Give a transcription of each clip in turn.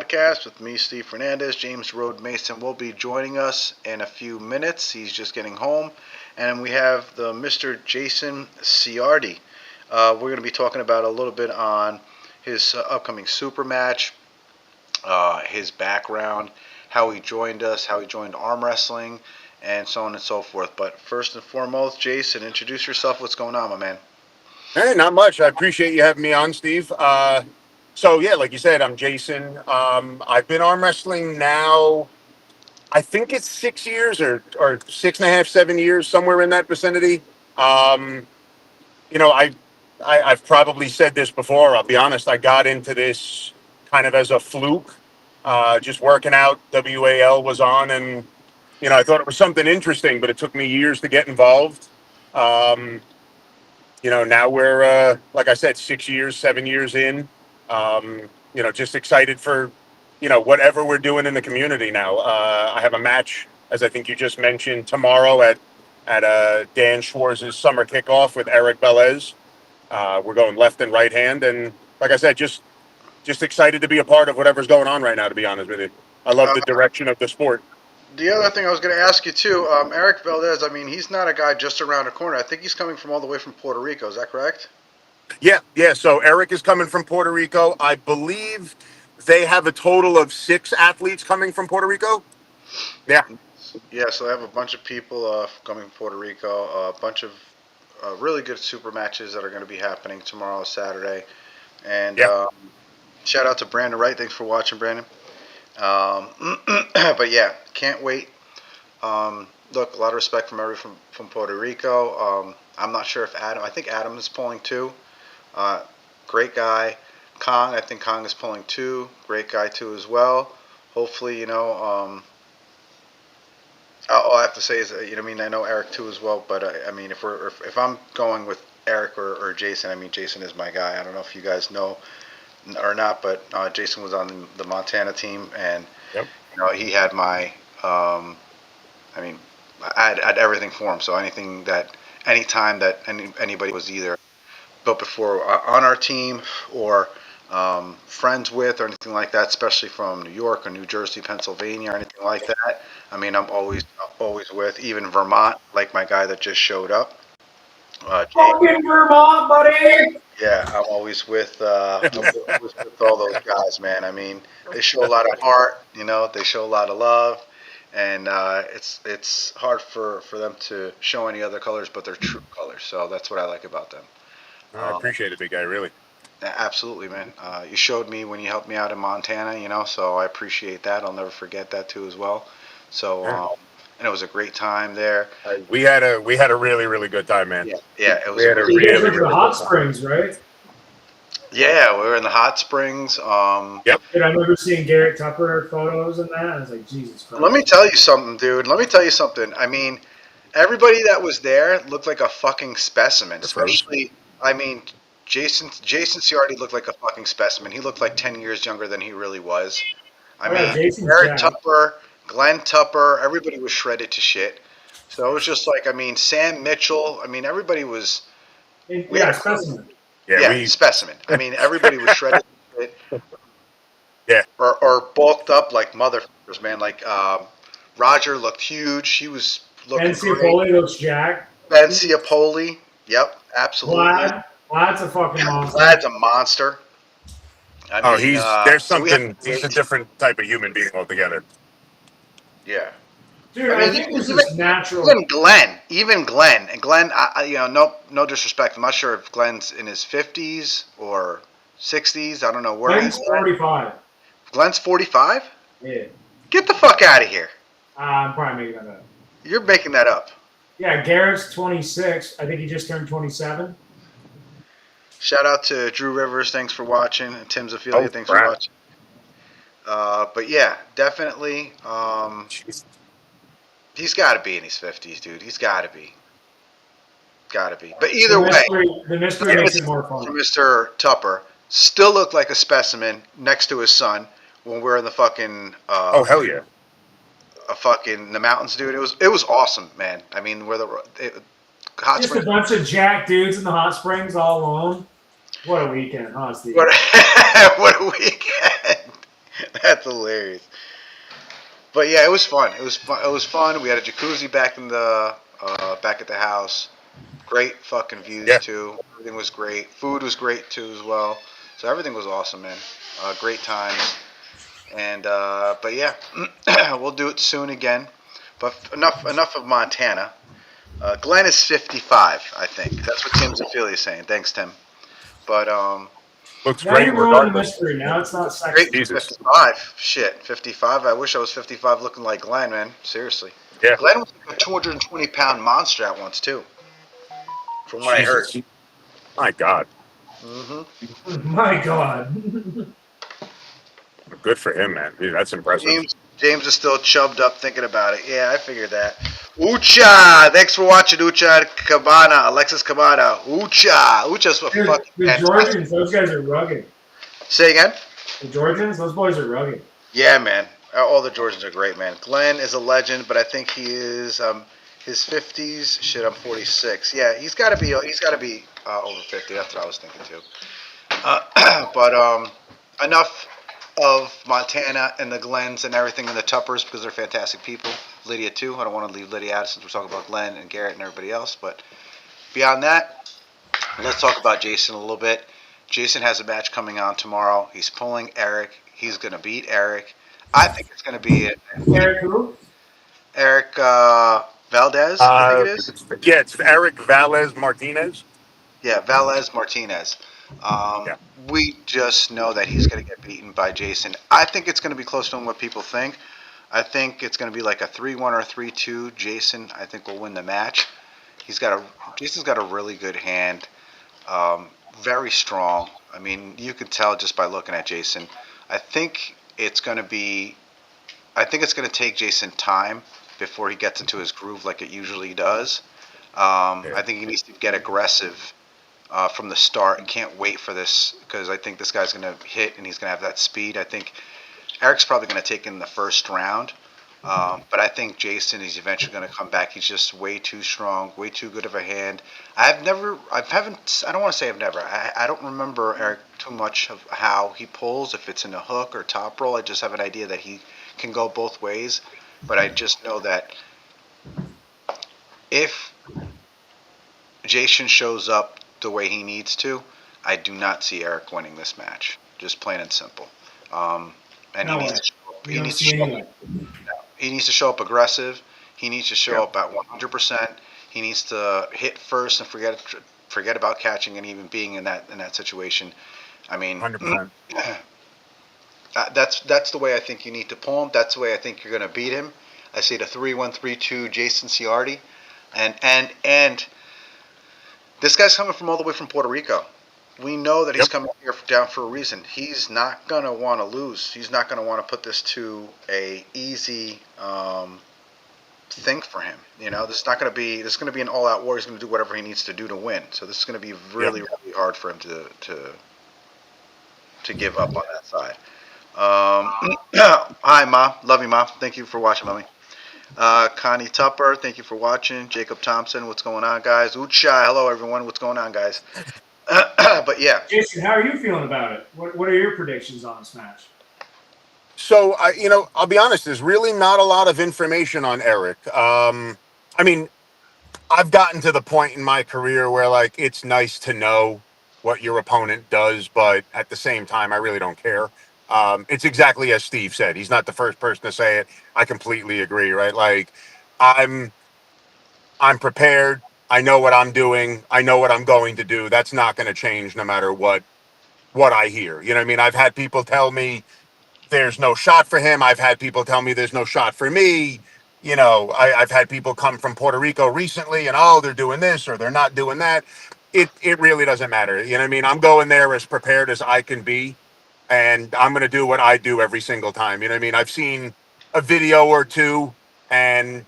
podcast with me, Steve Fernandez. James Road Mason will be joining us in a few minutes. He's just getting home. And we have the Mr. Jason Ciardi. We're going to be talking about a little bit on his upcoming super match, his background, how he joined us, how he joined arm wrestling, and so on and so forth. But first and foremost, Jason, introduce yourself. What's going on, my man? Hey, not much. I appreciate you having me on, Steve. Yeah, like you said, I'm Jason. I've been arm wrestling now. I think it's 6 years or 6.5, 7 years, somewhere in that vicinity. Um, you know, I've probably said this before. I'll be honest. I got into this kind of as a fluke. Just working out. WAL was on, and I thought it was something interesting, but it took me years to get involved. Um, now we're, like I said, 6 years, 7 years in. Just excited for, whatever we're doing in the community now. I have a match, as I think you just mentioned, tomorrow at Dan Schwartz's summer kickoff with Eric Velez. We're going left and right hand, and like I said, just excited to be a part of whatever's going on right now. To be honest with you, I love Uh, the direction of the sport. The other thing I was going to ask you too, Eric Valdez. I mean, he's not a guy just around the corner. I think he's coming from all the way from Puerto Rico. Is that correct? Yeah, yeah. So Eric is coming from Puerto Rico. I believe they have a total of 6 athletes coming from Puerto Rico. Yeah, Yeah. So they have a bunch of people coming from Puerto Rico. A bunch of really good super matches that are going to be happening tomorrow, Saturday. And yeah. shout out to Brandon Wright. Thanks for watching, Brandon. But yeah, can't wait. Look, a lot of respect from everyone from Puerto Rico. I'm not sure if Adam. I think Adam is pulling too. Uh, Great guy. Kong, I think Kong is pulling too. Great guy too as well. Hopefully, all I have to say is, I mean, I know Eric too as well, but I mean, if I'm going with Eric or Jason, I mean, Jason is my guy. I don't know if you guys know or not, but Jason was on the Montana team, and Yep. he had my, I mean, I had everything for him. So anytime that anybody was either built before on our team or friends with or anything like that, especially from New York or New Jersey, Pennsylvania, or anything like that. I mean, I'm always with even Vermont, like my guy that just showed up. Jake. Fucking Vermont, buddy! Yeah, I'm always with all those guys, man. I mean, they show a lot of heart, they show a lot of love, and it's hard for them to show any other colors but their true colors. So that's what I like about them. I Um, appreciate it, big guy. Really. Absolutely, man. You showed me when you helped me out in Montana, so I appreciate that. I'll never forget that too as well. So, Yeah. and it was a great time there. We had a really really good time, man. Yeah, yeah, it was We a had a So you guys really went to the really hot good time. springs, right? yeah. We were in the hot springs. Yep. Dude, I remember seeing Garrett Tupper photos and that. I was like, Jesus Let me Christ. tell you something, dude. Let me tell you something. I mean, everybody that was there looked like a fucking specimen. The froze. Especially, I mean, Jason Ciardi looked like a fucking specimen. He looked like 10 years younger than he really was. I Oh yeah, mean, Jason's Garrett jacked. Tupper, Glenn Tupper, everybody was shredded to shit. So it was just like, I mean, Sam Mitchell. I mean, everybody was. We had Yeah, a crew. specimen. Yeah, Yeah, we. specimen. I mean, everybody was shredded to shit Yeah. or bulked up like motherfuckers, man. Like Roger looked huge. He was Ben looking great. Ciapoli looks jacked. Ben Ciapoli. Yep, absolutely. Vlad's a fucking monster. Vlad's a monster. I Oh, mean, there's so we had something. a He's a great. different type of human being altogether. Yeah. Dude, I I mean, think there's even this natural. even Glenn, and Glenn, no disrespect. I'm not sure if Glenn's in his 50s or 60s. I don't know where Glenn's he's at. 45. Glenn's 45. Yeah. Get the fuck out of here. I'm probably making that up. You're making that up. Yeah, Garrett's 26. I think he just turned 27. Shout out to Drew Rivers. Thanks for watching. And Tim Oh, Zaffilia. Thanks for crap. watching. But yeah, definitely. Jeez. He's got to be in his 50s, dude. He's got to be. Got to be. But The either way, mystery makes it more fun. Mr. Tupper still looked like a specimen next to his son when we're in the fucking Oh, hell yeah. the mountains, dude. It was awesome, man. I mean, hot Just a springs. bunch of jack dudes in the hot springs all alone. What a weekend, huh, Steve? What, what a weekend! That's hilarious. But yeah, it was fun. It was fun. It was fun. We had a jacuzzi back at the house. Great fucking views Yeah, too. Everything was great. Food was great too as well. So everything was awesome, man. Great times. And but yeah, we'll do it soon again. But enough of Montana. Glenn is 55, I think. That's what Tim Zafili is saying. Thanks, Tim. But looks Now great you ruined the regardless. mystery. Now it's not great sexy. for Jesus. 55. Shit, 55. I wish I was 55 looking like Glenn, man. Seriously. Yeah. Glenn was like a 220-pound monster at once too, from what I heard. Jesus. My God. Hmm. My God. Good for him, man. Dude, that's impressive. James is still chubbed up thinking about it. Yeah, I figured that. Ucha! Thanks for watching, Ucha Cabana, Alexis Cabana. Ucha! Ucha's a Dude, fucking the fantastic. Georgians, those guys are rugged. Say again? The Georgians, those boys are rugged. Yeah, man. All the Georgians are great, man. Glenn is a legend, but I think he is his 50s. Shit, I'm 46. Yeah, he's got to be over 50. That's what I was thinking too. But enough of Montana and the Glens and everything and the Tuppers because they're fantastic people. Lydia too. I don't want to leave Lydia out since we're talking about Glenn and Garrett and everybody else. But beyond that, let's talk about Jason a little bit. Jason has a match coming on tomorrow. He's pulling Eric. He's going to beat Eric. I think it's going to be Eric who? Eric Valdez. I think it Uh, is. yeah, it's Eric Valles Martinez. Yeah, Velez Martinez. Um, Yeah, we just know that he's going to get beaten by Jason. I think it's going to be closer than what people think. I think it's going to be like a 3-1 or 3-2. Jason, I think, will win the match. Jason's got a really good hand. Um, Very strong. I mean, you could tell just by looking at Jason. I think it's going to be. I think it's going to take Jason time before he gets into his groove like it usually does. yeah, I think he needs to get aggressive from the start and can't wait for this because I think this guy's going to hit and he's going to have that speed. I think Eric's probably going to take in the first round, but I think Jason is eventually going to come back. He's just way too strong, way too good of a hand. I don't want to say I've never. I don't remember Eric too much of how he pulls, if it's in a hook or top roll. I just have an idea that he can go both ways, but I just know that if Jason shows up the way he needs to, I do not see Eric winning this match. Just plain and simple. And he No needs way. to show up, You don't see anyone. he needs to show up aggressive. He needs to yeah, show up at 100%. He needs to hit first and forget about catching and even being in that situation. I mean, 100%. that's the way I think you need to pull him. That's the way I think you're going to beat him. I see the 3-1, 3-2 Jason Ciardi, and this guy's coming from all the way from Puerto Rico. We know that he's Yep, coming here down for a reason. He's not gonna want to lose. He's not gonna want to put this to a easy thing for him. This is not gonna be. This is gonna be an all-out war. He's gonna do whatever he needs to do to win. So this is gonna be yep. really, really hard for him to give up on that side. Hi, Ma. Love you, Ma. Thank you for watching, Mommy. Connie Tupper, thank you for watching. Jacob Thompson, what's going on, guys? Uchai, hello, everyone. What's going on, guys? But yeah, Jason, how are you feeling about it? What are your predictions on this match? So I'll be honest. There's really not a lot of information on Eric. I mean, I've gotten to the point in my career where like it's nice to know what your opponent does, but at the same time, I really don't care. It's exactly as Steve said. He's not the first person to say it. I completely agree. Right? Like, I'm I'm prepared. I know what I'm doing. I know what I'm going to do. That's not going to change no matter what I hear. You know what I mean? I've had people tell me there's no shot for him. I've had people tell me there's no shot for me. I've had people come from Puerto Rico recently and they're doing this or they're not doing that. It really doesn't matter. You know what I mean? I'm going there as prepared as I can be, and I'm going to do what I do every single time. You know what I mean? I've seen a video or two, and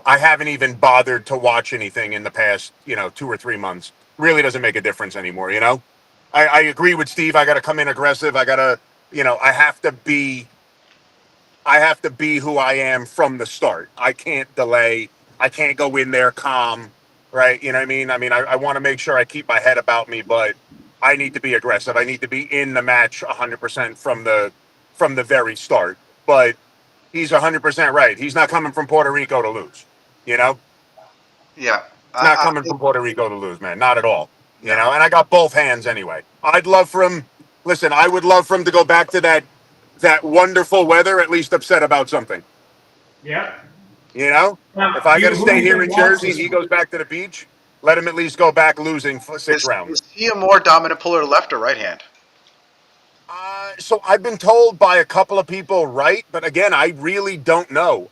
I haven't even bothered to watch anything in the past 2 or 3 months. Really doesn't make a difference anymore. I agree with Steve. I got to come in aggressive. I got to I have to be who I am from the start. I can't delay. I can't go in there calm, right? You know what I mean? I want to make sure I keep my head about me, but I need to be aggressive. I need to be in the match 100% from the very start. But he's 100% right. He's not coming from Puerto Rico to lose. You know, Yeah, he's not I coming from Puerto Rico to lose, man. Not at all. You no. know, and I got both hands anyway. I'd love for him. Listen, I would love for him to go back to that wonderful weather. At least upset about something. Yep. You know, Now, if I got to who do stay you here think in lost Jersey, this he one? goes back to the beach. Let him at least go back losing for six Is rounds. he a more dominant puller, left or right hand? So I've been told by a couple of people, right? But again, I really don't know.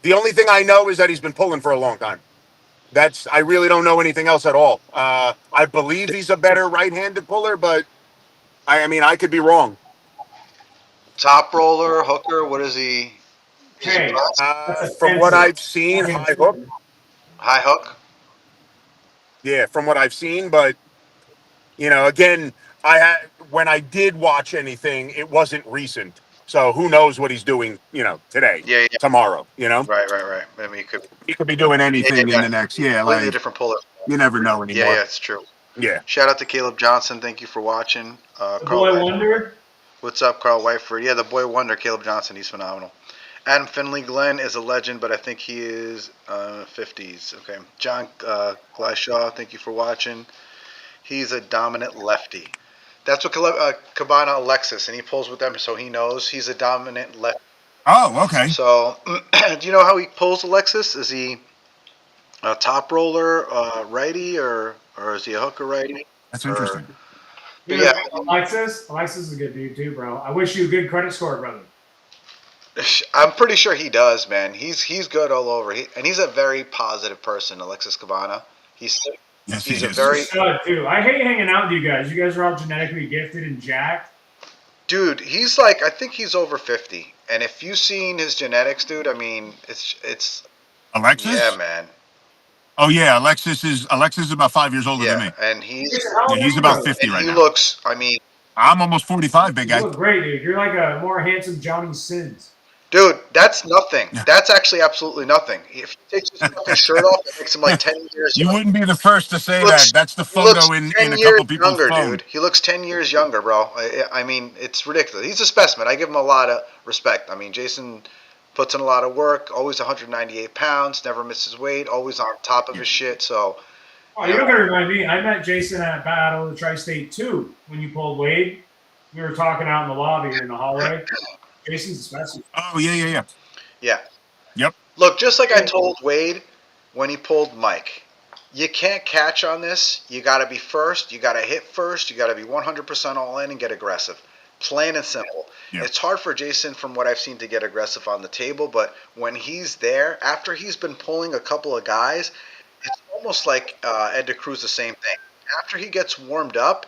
The only thing I know is that he's been pulling for a long time. I really don't know anything else at all. I believe he's a better right-handed puller, but I mean, I could be wrong. Top roller, hooker. What is he? Is he Hey, press? that's From what offensive. I've seen, I mean, high hook. High hook? Yeah, from what I've seen, but again, I had when I did watch anything, it wasn't recent. So who knows what he's doing, today, Yeah, yeah. tomorrow, Right. I mean, it could. he could be doing anything in Yeah. the next, yeah, Completely like different puller. you never know Yeah, anymore. it's true. Yeah. Shout out to Caleb Johnson. Thank you for watching. the Carl boy White. wonder. What's up, Carl Whiteford? Yeah, the boy wonder, Caleb Johnson. He's phenomenal. Adam Finley Glenn is a legend, but I think he is 50s. Okay. John Glashaw, thank you for watching. He's a dominant lefty. That's what Cabana Alexis, and he pulls with them, so he knows he's a dominant lefty. Oh, okay. So, do you know how he pulls Alexis? Is he a top roller righty, or is he a hooker righty? That's Or interesting. but yeah, Dude, Alexis is a good dude too, bro. I wish you a good credit score, brother. I'm pretty sure he does, man. He's good all over. And he's a very positive person, Alexis Cabana. He's Yes, he he's a He's is. a very stud too. I hate hanging out with you guys. You guys are all genetically gifted and jacked. dude. He's like, I think he's over 50. And if you've seen his genetics, dude, I mean, it's yeah, Alexis? man. Oh yeah, Alexis is about 5 years older than Yeah, me. and Jason, how Yeah, old are he's you, about brother? 50 right he now. looks. I mean, I'm almost 45, big You guy. look great, dude. You're like a more handsome Johnny Sins. dude, that's nothing. That's actually absolutely nothing. If he takes his fucking shirt off, it makes him like 10 years You younger. wouldn't be the first to say Looks that. That's the he looks photo in 10 a years couple people's younger, phone. dude. He looks 10 years younger, bro. I mean, it's ridiculous. He's a specimen. I give him a lot of respect. I mean, Jason puts in a lot of work, always 198 pounds, never misses weight, always on top of Yeah. his shit. So, Oh, you you know, don't gotta remind me. I met Jason at Battle of the Tri-State 2 when you pulled Wade. We were talking out in the lobby or in the hallway. Jason's a specimen. Oh yeah. yeah. Yep. Look, just like I told Wade when he pulled Mike, you can't catch on this. You got to be first. You got to hit first. You got to be 100% all in and get aggressive. Plain and simple. Yep. It's hard for Jason, from what I've seen, to get aggressive on the table, but when he's there, after he's been pulling a couple of guys, it's almost like Ed DeCruz, the same thing. After he gets warmed up,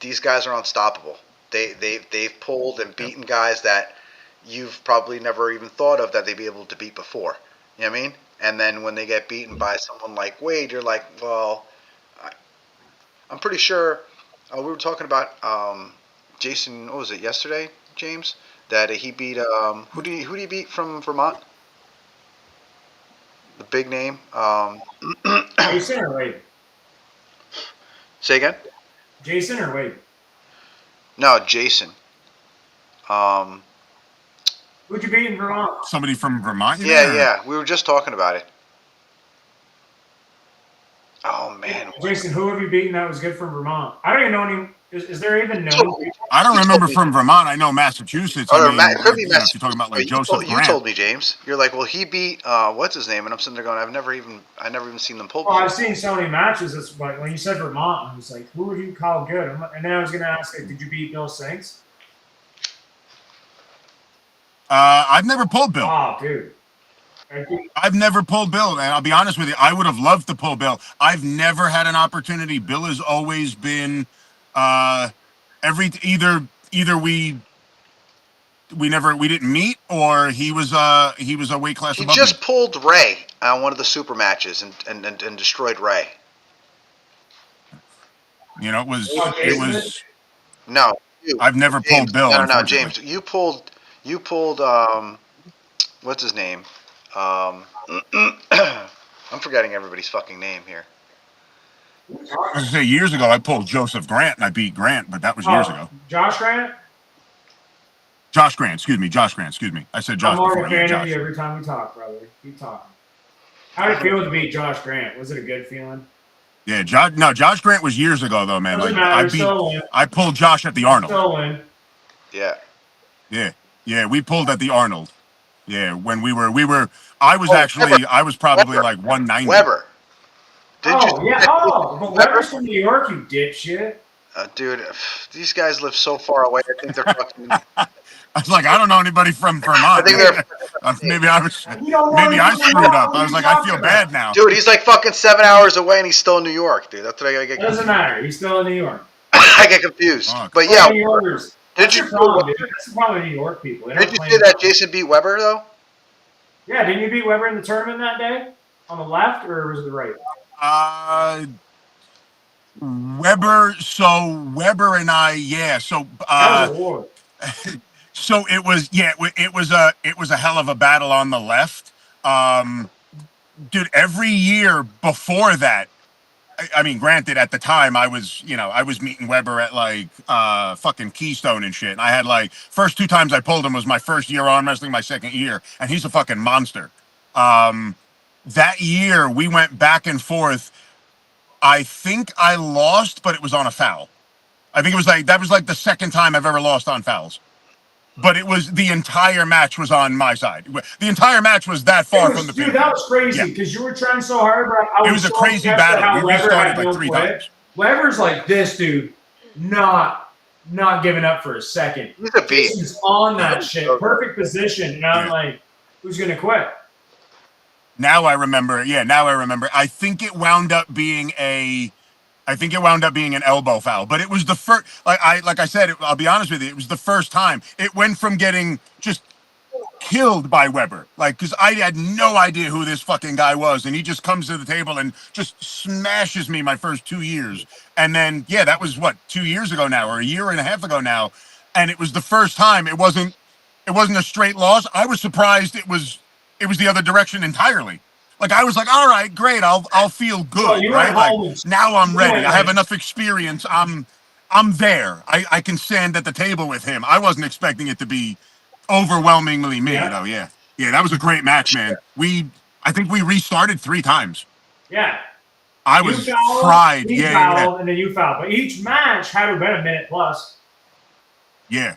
these guys are unstoppable. They've pulled and Yep. beaten guys that you've probably never even thought of that they'd be able to beat before. You know what I mean? And then when they get beaten by someone like Wade, you're like, well, I, I'm pretty sure. We were talking about Jason. What was it yesterday, James? That he beat. Who did he beat from Vermont? The big name. Jason or Wade? Say again. Jason or Wade? No, Jason. Um, Who'd you beat in Vermont? Somebody from Vermont, you mean? yeah, Or? yeah. We were just talking about it. Oh man. Jason, who have you beaten that was good from Vermont? I don't even know any. Is there even known people? I don't You told remember me. from Vermont. I know Massachusetts. I Or mean, it could be if you're talking about Massachusetts, like but Joseph you Grant. told me, James. You're like, well, he beat what's his name, and I'm sitting there going, I never even seen them pull Well, before. I've seen so many matches. That's but when you said Vermont, I was like, who would you call good? And then I was going to ask, like, did you beat Bill Sinks? I've never pulled Bill. Oh, dude. I've never pulled Bill, and I'll be honest with you. I would have loved to pull Bill. I've never had an opportunity. Bill has always been uh, either we didn't meet, or he was a weight class He above me. just pulled Ray on one of the super matches and destroyed Ray. It was Oh, it Jason did? was. No, you, I've never James. pulled Bill, No, unfortunately. James. You pulled what's his name? I'm forgetting everybody's fucking name here. I was gonna say years ago I pulled Joseph Grant and I beat Grant, but that was years Oh, ago. Josh Grant? Josh Grant, excuse me. Josh Grant, excuse me. I said I'm Josh more of before. a Yeah, fan of you Josh. every time we talk, brother. Keep talking. How did it feel to beat Josh Grant? Was it a good feeling? Yeah, Josh. No, Josh Grant was years ago though, man. Doesn't Like matter. Still win. I pulled Josh at the Arnold. Still win. Yeah. Yeah, yeah, we pulled at the Arnold. Yeah, when Oh, Weber. I was probably Weber. like 190. Weber. Didn't you Oh see yeah. that Oh, but Weber? Weber's from New York, you dipshit. Dude, these guys live so far away. I think they're fucking. I was like, I don't know anybody from I Vermont, think Hey, they're. man. you don't know Maybe I anything screwed about up. what I are was you like, I feel talking bad about? now. Dude, he's like fucking 7 hours away, and he's still in New York, dude. That's what I It get. doesn't matter. He's still in New York. I get confused. Fuck. But yeah, We're New Yorkers. did That's you your see problem, dude. That's the problem with New York people. They did don't you play. see that Jason beat Weber though? Yeah, didn't you beat Weber in the tournament that day? On the left or was it the right? Uh, Weber. So Weber and I, yeah. That was a war. So it was, yeah. It was a hell of a battle on the left. Um, dude, every year before that, I mean, granted, at the time I was, I was meeting Weber at like fucking Keystone and shit. And I had like first two times I pulled him was my first year arm wrestling, my second year, and he's a fucking monster. Um, that year we went back and forth. I think I lost, but it was on a foul. I think it was like that was like the second time I've ever lost on fouls. But it was the entire match was on my side. The entire match was that It far from was, the dude, pin that pad. was crazy Yeah, because you were trying so hard, but I it was was a so crazy impressed with battle. We how Weber restarted had like no three quit. times. Weber's like this dude, not giving up for a second. He's a beast. Jason's on that shit, perfect position, and I'm Yeah. like, who's gonna quit? Now I remember. Yeah, now I remember. I think it wound up being an elbow foul, but it was the first. Like I said, I'll be honest with you. It was the first time. It went from getting just killed by Weber, like because I had no idea who this fucking guy was, and he just comes to the table and just smashes me my first 2 years, and then yeah, that was what 2 years ago now, or a year and a half ago now, and it was the first time. It wasn't a straight loss. I was surprised it was the other direction entirely. Like I was like, all right, great, I'll feel Well, good, you went right? Like home and now I'm you ready. went I have like, enough experience. I'm there. I can stand at the table with him. I wasn't expecting it to be overwhelmingly me, yeah, though. Yeah, yeah, that was a great match, man. I think we restarted three times. yeah. I You was fouled, fried. he Yeah, yeah, yeah. fouled, and then you fouled. But each match had to have been a minute plus. Yeah.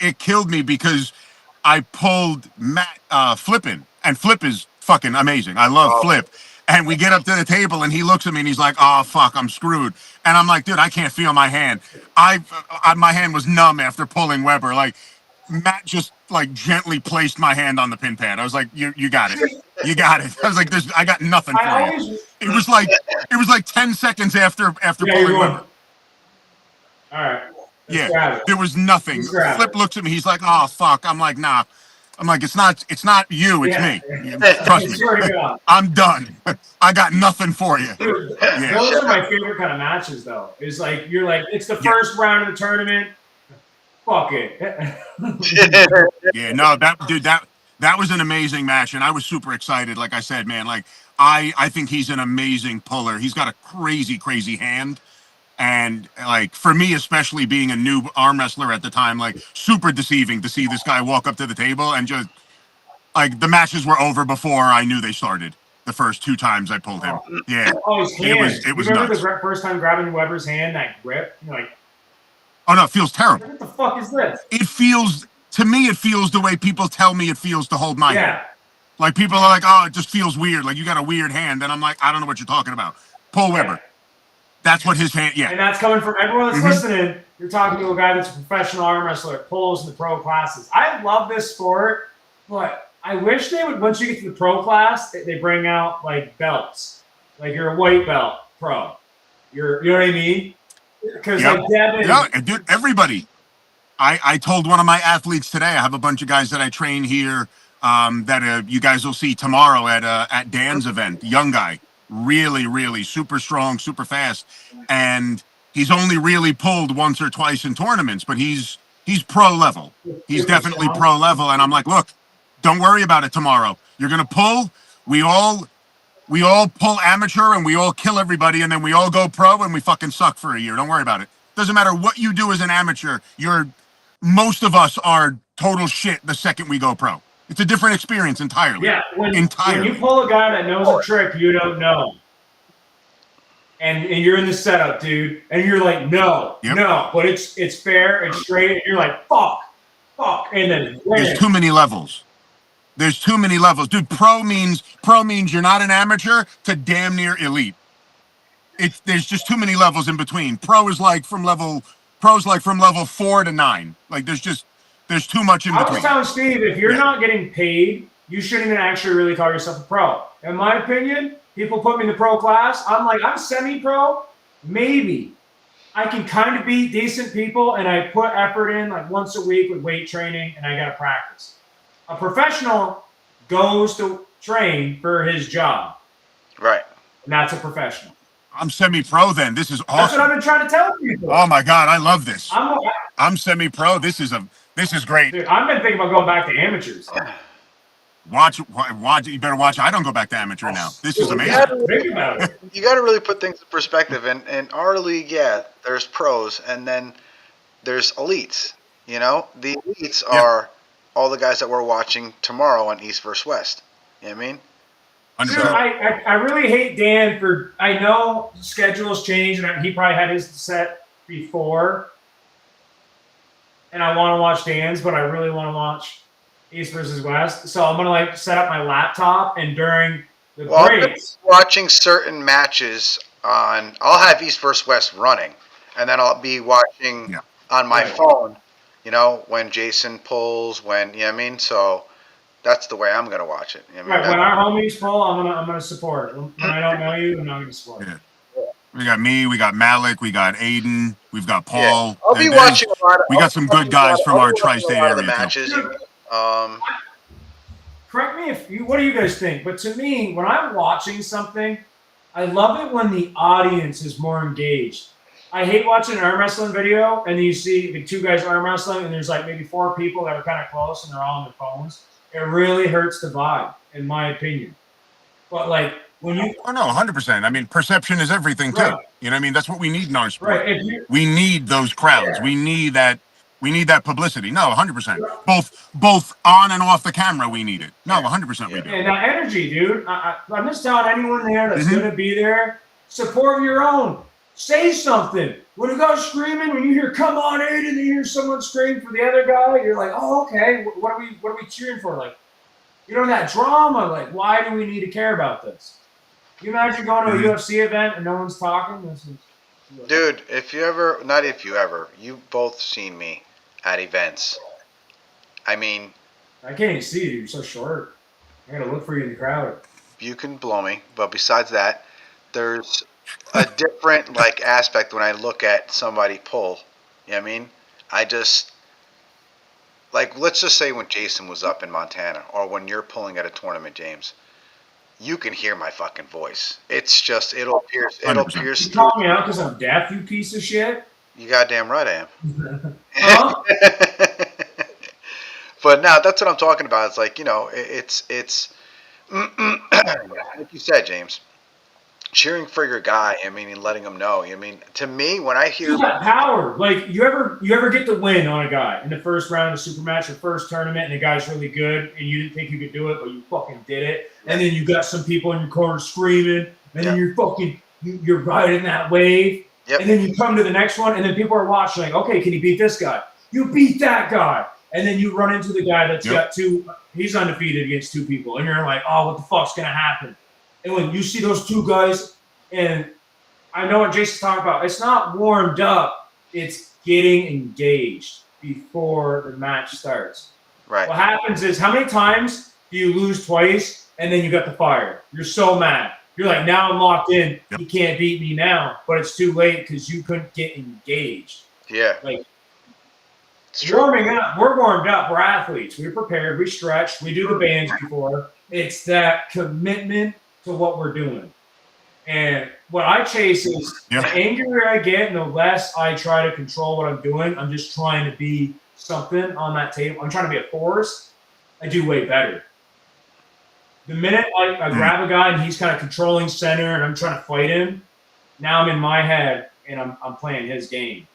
It killed me because I pulled Matt Flippin, and Flip is fucking amazing. I love Oh, Flip. And we get up to the table, and he looks at me, and he's like, "Oh fuck, I'm screwed." And I'm like, "Dude, I can't feel my hand. My hand was numb after pulling Weber. Like Matt just like gently placed my hand on the pin pad. I was like, "You got it, See, you got it." I was like, "I got nothing I for you." always, It was like 10 seconds after yeah, you're pulling going. Weber. All right, let's Yeah, grab it. there was nothing. Let's grab Flip it. looks at me. He's like, "Oh fuck." I'm like, "Nah." I'm like, it's not you. It's Yeah, me. I Trust me. swear to God. I'm done. I got nothing for you. Dude, Yeah, those are my favorite kind of matches, though. Is like you're like it's the yeah, first round of the tournament. Fuck it. yeah. No, that was an amazing match, and I was super excited. Like I said, man, like I think he's an amazing puller. He's got a crazy hand. And like for me, especially being a new arm wrestler at the time, like super deceiving to see this guy walk up to the table and just like the matches were over before I knew they started. The first two times I pulled him, Oh, yeah, oh, his hand. it You was remember nuts. the first time grabbing Weber's hand, that grip? You're like, Oh no, it feels terrible. what the fuck is this? It feels to me, it feels the way people tell me it feels to hold my hand. Yeah, Like people are like, oh, it just feels weird. Like you got a weird hand, and I'm like, I don't know what you're talking about. Paul yeah. Weber, that's what his hand. Yeah, And that's coming from everyone that's hmm listening. You're talking to a guy that's a professional arm wrestler, pulls in the pro classes. I love this sport, but I wish they would, once you get to the pro class, they bring out like belts. Like you're a white belt pro. You know what I mean? Because yep, like Devin, yeah, and dude, everybody. I told one of my athletes today. I have a bunch of guys that I train here that you guys will see tomorrow at Dan's event. Young guy, really super strong, super fast, and he's only really pulled once or twice in tournaments. But he's pro level. He's super definitely strong. pro level, and I'm like, look, don't worry about it tomorrow. You're gonna pull. We all pull amateur and we all kill everybody, and then we all go pro and we fucking suck for a year. Don't worry about it. Doesn't matter what you do as an amateur. most of us are total shit the second we go pro. It's a different experience entirely. Yeah, when entirely. you pull a guy that knows a trick you don't know, and you're in the setup, dude, and you're like, no, but it's fair, it's straight, and you're like, fuck, and then there's too many levels. There's too many levels, dude. Pro means you're not an amateur to damn near elite. There's just too many levels in between. Pro's like from level 4 to 9. Like there's too much in between. I was telling Steve, if you're not getting paid, you shouldn't even actually really call yourself a pro. In my opinion, people put me in the pro class. I'm like, I'm semi-pro. Maybe I can kind of beat decent people, and I put effort in like once a week with weight training, and I got to practice. A professional goes to train for his job. Right. And that's a professional. I'm semi-pro then. This is awesome. That's what I've been trying to tell people. Oh my God, I love this. I'm semi-pro. This is great. Dude, I've been thinking about going back to amateurs. Watch. You better watch. I don't go back to amateur now. This is amazing. Think about it. You got to really put things in perspective. In our league, there's pros, and then there's elites. You know, the elites are all the guys that we're watching tomorrow on East versus West. You know what I mean? Dude, I really hate Dan for. I know schedules change, and he probably had his set before. And I want to watch Dan's, but I really want to watch East versus West. So I'm gonna like set up my laptop, and during the breaks, watching certain matches on. I'll have East versus West running, and then I'll be watching on my phone. You know, when Jason pulls, you know what I mean. So that's the way I'm gonna watch it. You know what I mean? When our homies pull, I'm gonna support. When I don't know you, I'm not gonna support. Yeah. We got me, we got Malik, we got Aiden, we've got Paul. Yeah. I'll be watching a lot. We got some good guys from our tri-state area. The matches. Correct me if you. What do you guys think? But to me, when I'm watching something, I love it when the audience is more engaged. I hate watching an arm wrestling video and you see the two guys arm wrestling and there's like maybe 4 people that are kind of close and they're all on their phones. It really hurts the vibe, in my opinion. But like when you... Oh, no, 100%. I mean, perception is everything, too. Right. You know what I mean? That's what we need in our sport. Right. We need those crowds. Yeah. We need that publicity. No, 100%. Both on and off the camera, we need it. No, 100% we do. And that energy, dude. I'm just telling anyone there that's going to be there, support your own. Say something. When a guy's screaming, when you hear "Come on, Aiden," and you hear someone scream for the other guy, you're like, "Oh, okay. What are we cheering for?" Like, you know, that drama. Like, why do we need to care about this? You imagine going to a UFC event and no one's talking? Dude, you've both seen me at events. I mean, I can't even see you. You're so short. I gotta look for you in the crowd. You can blow me, but besides that, there's a different like aspect when I look at somebody pull. You know what I mean? I just like, let's just say when Jason was up in Montana, or when you're pulling at a tournament, James, you can hear my fucking voice. It's just it'll pierce. You call me out because I'm deaf, you piece of shit. You goddamn right I am. Huh? But now that's what I'm talking about. It's like, you know, it's like you said, James. Cheering for your guy, I mean, and letting him know. I mean, to me, when I hear that power, like you ever get the win on a guy in the first round of super match or first tournament, and the guy's really good, and you didn't think you could do it, but you fucking did it, and then you got some people in your corner screaming, and then you're riding that wave, and then you come to the next one, and then people are watching, like, okay, can you beat this guy? You beat that guy, and then you run into the guy that's got he's undefeated against 2 people, and you're like, oh, what the fuck's gonna happen? And when you see those 2 guys, and I know what Jason's talking about, it's not warmed up, it's getting engaged before the match starts. Right. What happens is, how many times do you lose twice and then you got the fire? You're so mad. You're like, now I'm locked in. He can't beat me now. But it's too late because you couldn't get engaged. Yeah. Like, warming up. We're warmed up. We're athletes. We're prepared. We stretch. We do the bands before. It's that commitment to what we're doing. And what I chase is the angrier I get and the less I try to control what I'm doing. I'm just trying to be something on that table. I'm trying to be a force. I do way better. The minute I grab a guy and he's kind of controlling center and I'm trying to fight him, now I'm in my head and I'm playing his game.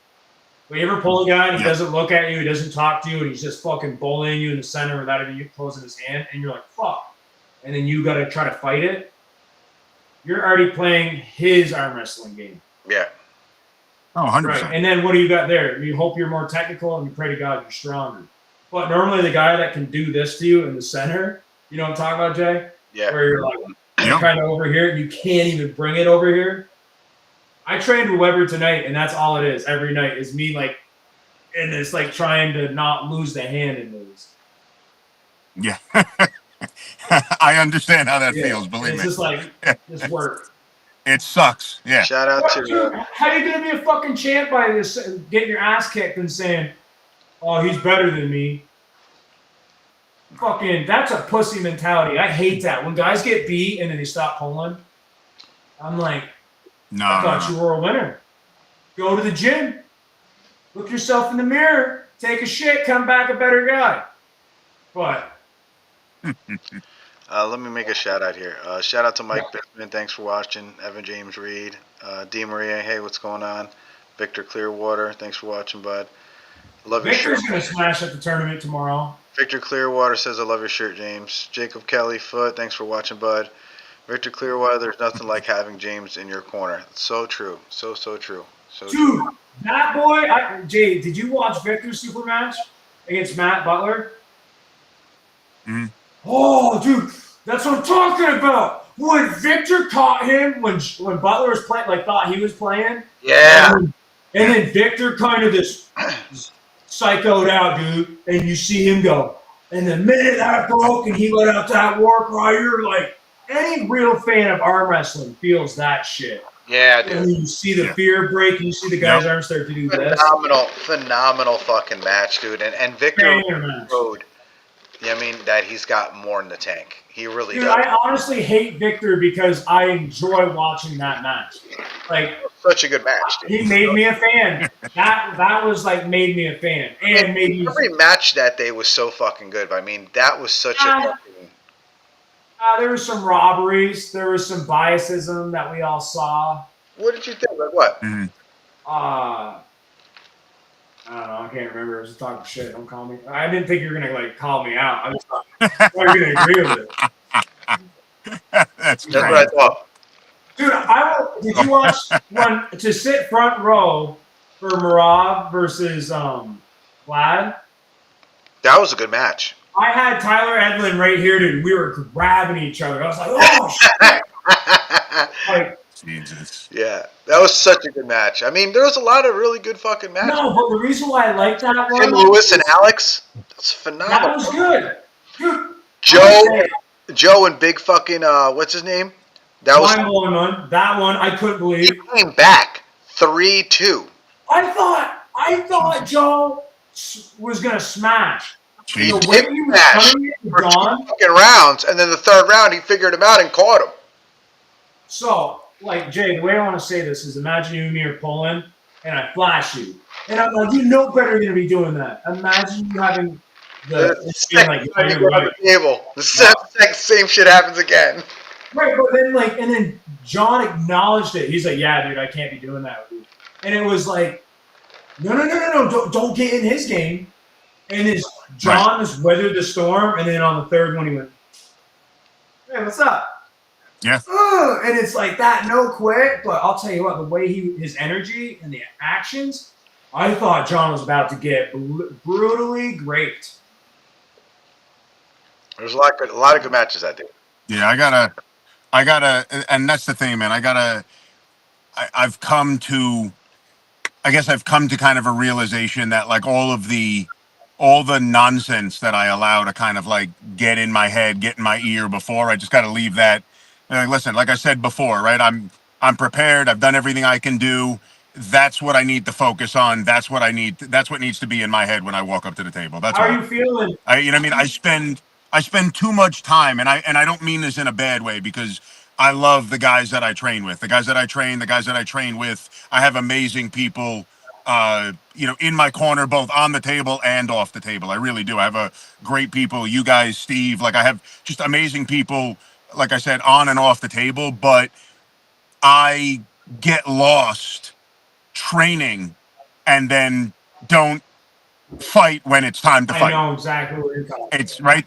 Well, you ever pull a guy and he Yeah. doesn't look at you, he doesn't talk to you, and he's just fucking bullying you in the center without even closing his hand, and you're like, fuck. And then you got to try to fight it. You're already playing his arm wrestling game. Yeah. Oh, 100%. Right. And then what do you got there? You hope you're more technical and you pray to God you're stronger. But normally the guy that can do this to you in the center, you know what I'm talking about, Jay? Yeah. Where you're like Yep. kind of over here and you can't even bring it over here. I trained with Weber tonight, and that's all it is every night is me like, and it's like trying to not lose the hand and lose. Yeah. I understand how that Yeah. feels, believe It's me. just like this work. It sucks. Yeah. Shout out What, to dude, how are you gonna be a fucking champ by this getting your ass kicked and saying, "Oh, he's better than me"? Fucking, that's a pussy mentality. I hate that when guys get beat and then they stop pulling. I'm like, No. I thought you were a winner. Go to the gym, look yourself in the mirror, take a shit, come back a better guy. But let me make a shout out here. Shout out to Mike Bickman. Thanks for watching. Evan James Reed. D. Maria. Hey, what's going on? Victor Clearwater. Thanks for watching, bud. Love your shirt. Victor's gonna smash at the tournament tomorrow. Victor Clearwater says, I love your shirt, James. Jacob Kelly Foot. Thanks for watching, bud. Victor Clearwater, there's nothing like having James in your corner. So true. So true. So Dude, true. that boy, Jay, did you watch Victor's super match against Matt Butler? Mhm. Oh, dude, that's what I'm talking about. When Victor caught him, when Butler was playing, like thought he was playing. Yeah. And then Victor kind of just psychoed out, dude, and you see him go. And the minute that broke and he let out that war cry, you're like, any real fan of arm wrestling feels that shit. Yeah, And dude. you see the fear break, and you see the guy's arms start to do this. Phenomenal fucking match, dude. And Victor showed, I mean, that he's got more in the tank. He really Dude, does. I honestly hate Victor because I enjoy watching that match. Like, Such a good match, dude. he made me a fan. That was like made me a fan, and maybe Every match that day was so fucking good. I mean, that was such a fucking. there were some robberies. There was some biasism that we all saw. What did you think? Like what? Mhm. I don't know. I can't remember. I was just talking shit. Don't call me. I didn't think you were gonna like call me out. I was thought you were gonna agree with it. That's That's what I thought. Dude, did you watch one to sit front row for Marab versus Vlad? That was a good match. I had Tyler Edlin right here, dude. We were grabbing each other. I was like, oh shit! Like, Jesus. Yeah, that was such a good match. I mean, there was a lot of really good fucking matches. no, but the reason why I like that one, Tim Lewis and Alex, that's phenomenal. that was good, dude. Joe and big fucking what's his name? That was mind-blowing one. That one I couldn't believe. he came back 3-2. I thought Joe was gonna smash. He The way did he was smash coming in, for two Don. fucking rounds, and then the third round he figured him out and caught him. So, like, Jay, the way I want to say this is imagine you and me are pulling, and I flash you. And I'm like, you know better than to be doing that. Imagine you having The feeling like, second you're time you go on right. the table, the same shit happens again. Right, but then, like, and then John acknowledged it. He's like, yeah, dude, I can't be doing that with you. And it was like, no, don't get in his game. And then John just weathered the storm, and then on the third one, he went, hey, what's up? Yeah. And it's like that, no quit. But I'll tell you what, the way his energy and the actions, I thought John was about to get brutally raped. There's a lot of good matches that day. Yeah, I gotta, and that's the thing, man. I've come to, I guess I've come to kind of a realization that like all the nonsense that I allow to kind of like get in my head, get in my ear before, I just got to leave that. Listen, like I said before, right? I'm prepared. I've done everything I can do. That's what I need to focus on. That's what I need. That's what needs to be in my head when I walk up to the table. That's How all. are you feeling? You know what I mean? I spend too much time, and I don't mean this in a bad way because I love the guys that I train with, the guys that I train with. I have amazing people, in my corner, both on the table and off the table. I really do. I have a great people. You guys, Steve, like I have just amazing people. Like I said, on and off the table, but I get lost training and then don't fight when it's time to I fight. know exactly what you're talking It's about. right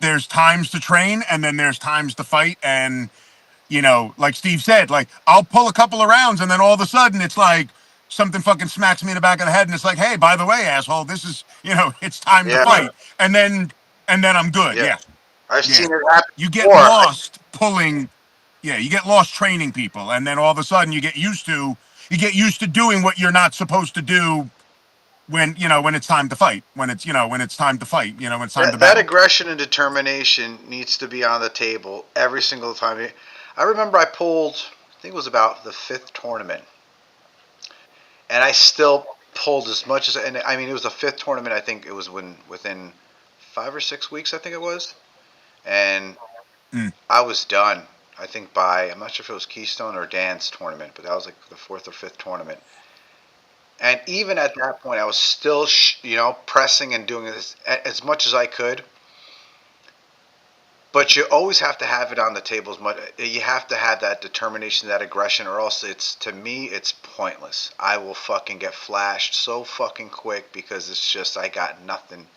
there's times to train and then there's times to fight. And like Steve said, like I'll pull a couple of rounds and then all of a sudden it's like something fucking smacks me in the back of the head and it's like, hey, by the way, asshole, this is it's time to Yeah, fight. And then I'm good. yeah. Yeah. I've Yeah. seen it happen You get before. lost pulling. Yeah, you get lost training people, and then all of a sudden you get used to doing what you're not supposed to do when it's time to fight, when it's time to fight, when it's time to That battle. aggression and determination needs to be on the table every single time. I remember I pulled, I think it was about the fifth tournament, and I still pulled as much as, and I mean, it was the fifth tournament. I think it was within 5 or 6 weeks, I think it was, and Mm, I was done. I think by, I'm not sure if it was Keystone or Dan's tournament, but that was like the fourth or fifth tournament. And even at that point, I was still, pressing and doing this as much as I could. But you always have to have it on the table as much. You have to have that determination, that aggression, or else it's to me it's pointless. I will fucking get flashed so fucking quick because it's just I got nothing.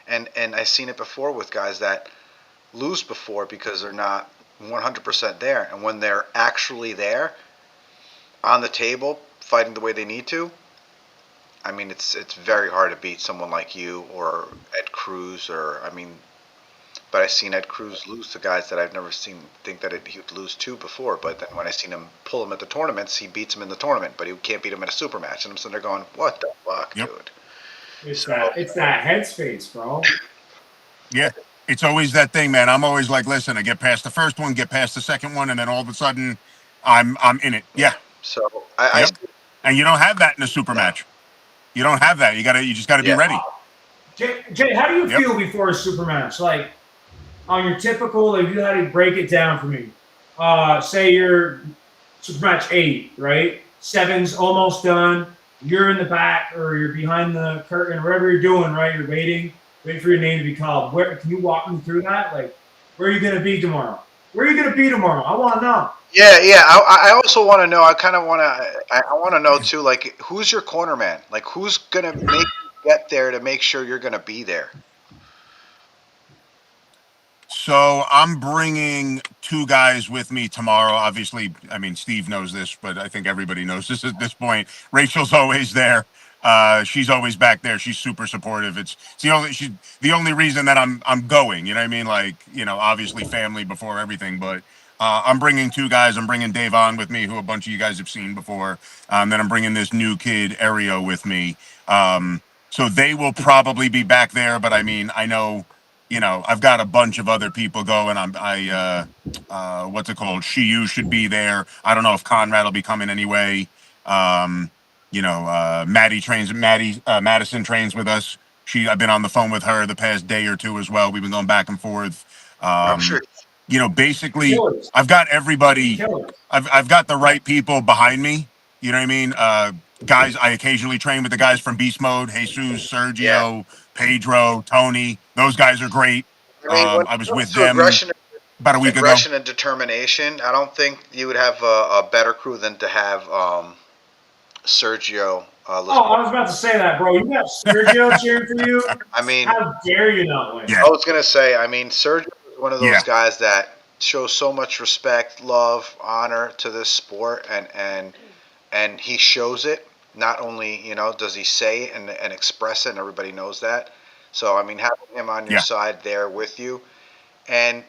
And I've seen it before with guys that lose before because they're not 100% there, and when they're actually there on the table fighting the way they need to, I mean it's very hard to beat someone like you or Ed Cruz or I mean but I've seen Ed Cruz lose to guys that I've never seen think that he would lose to before. But then when I seen him pull him at the tournaments, he beats him in the tournament, but he can't beat him in a super match. And I'm sitting there going, "What the fuck, yep. dude?" It's So that headspace, bro. Yeah. It's always that thing, man. I'm always like, listen, I get past the first one, get past the second one, and then all of a sudden, I'm in it. yeah, Yeah. so I Yep. And you don't have that in a super no, match. You don't have that. You just gotta be yeah, ready. Jay, how do you Yep. feel before a super match? Like on your typical, if you had to break it down for me, say you're super match 8, right? Seven's almost done. You're in the back or you're behind the curtain, whatever you're doing, right? You're waiting for your name to be called. Where can you walk me through that? Like, where are you gonna be tomorrow? Where are you gonna be tomorrow? I want to know. yeah, yeah. I also want to know. I kind of want to. I want to know too. Like, who's your corner man? Like, who's gonna make you get there to make sure you're gonna be there? So I'm bringing two guys with me tomorrow. Obviously, I mean Steve knows this, but I think everybody knows this at this point. Rachel's always there. She's always back there. She's super supportive. She's the only reason that I'm going. You know what I mean? Like obviously family before everything. But I'm bringing two guys. I'm bringing Dave on with me, who a bunch of you guys have seen before. Then I'm bringing this new kid Ario with me. So they will probably be back there. But I mean, I know I've got a bunch of other people going. What's it called? Shiyu should be there. I don't know if Conrad will be coming anyway. Um, Maddie Madison trains with us. I've been on the phone with her the past day or two as well. We've been going back and forth. I'm sure. Basically, Killers, I've got everybody. killers. I've got the right people behind me. You know what I mean? Guys, I occasionally train with the guys from Beast Mode, Jesus, Yeah. Sergio, Pedro, Tony. Those guys are great. I mean, when I it was comes with to them about a week ago. aggression and determination, I don't think you would have a better crew than to have Sergio. Oh, I was about to say that, bro. You got Sergio cheering for you. I mean, How dare you not win? Yeah, I was gonna say, I mean, Sergio is one of those yeah, guys that shows so much respect, love, honor to this sport, and he shows it. Not only does he say it and express it, and everybody knows that. So I mean, having him on your yeah. side there with you, and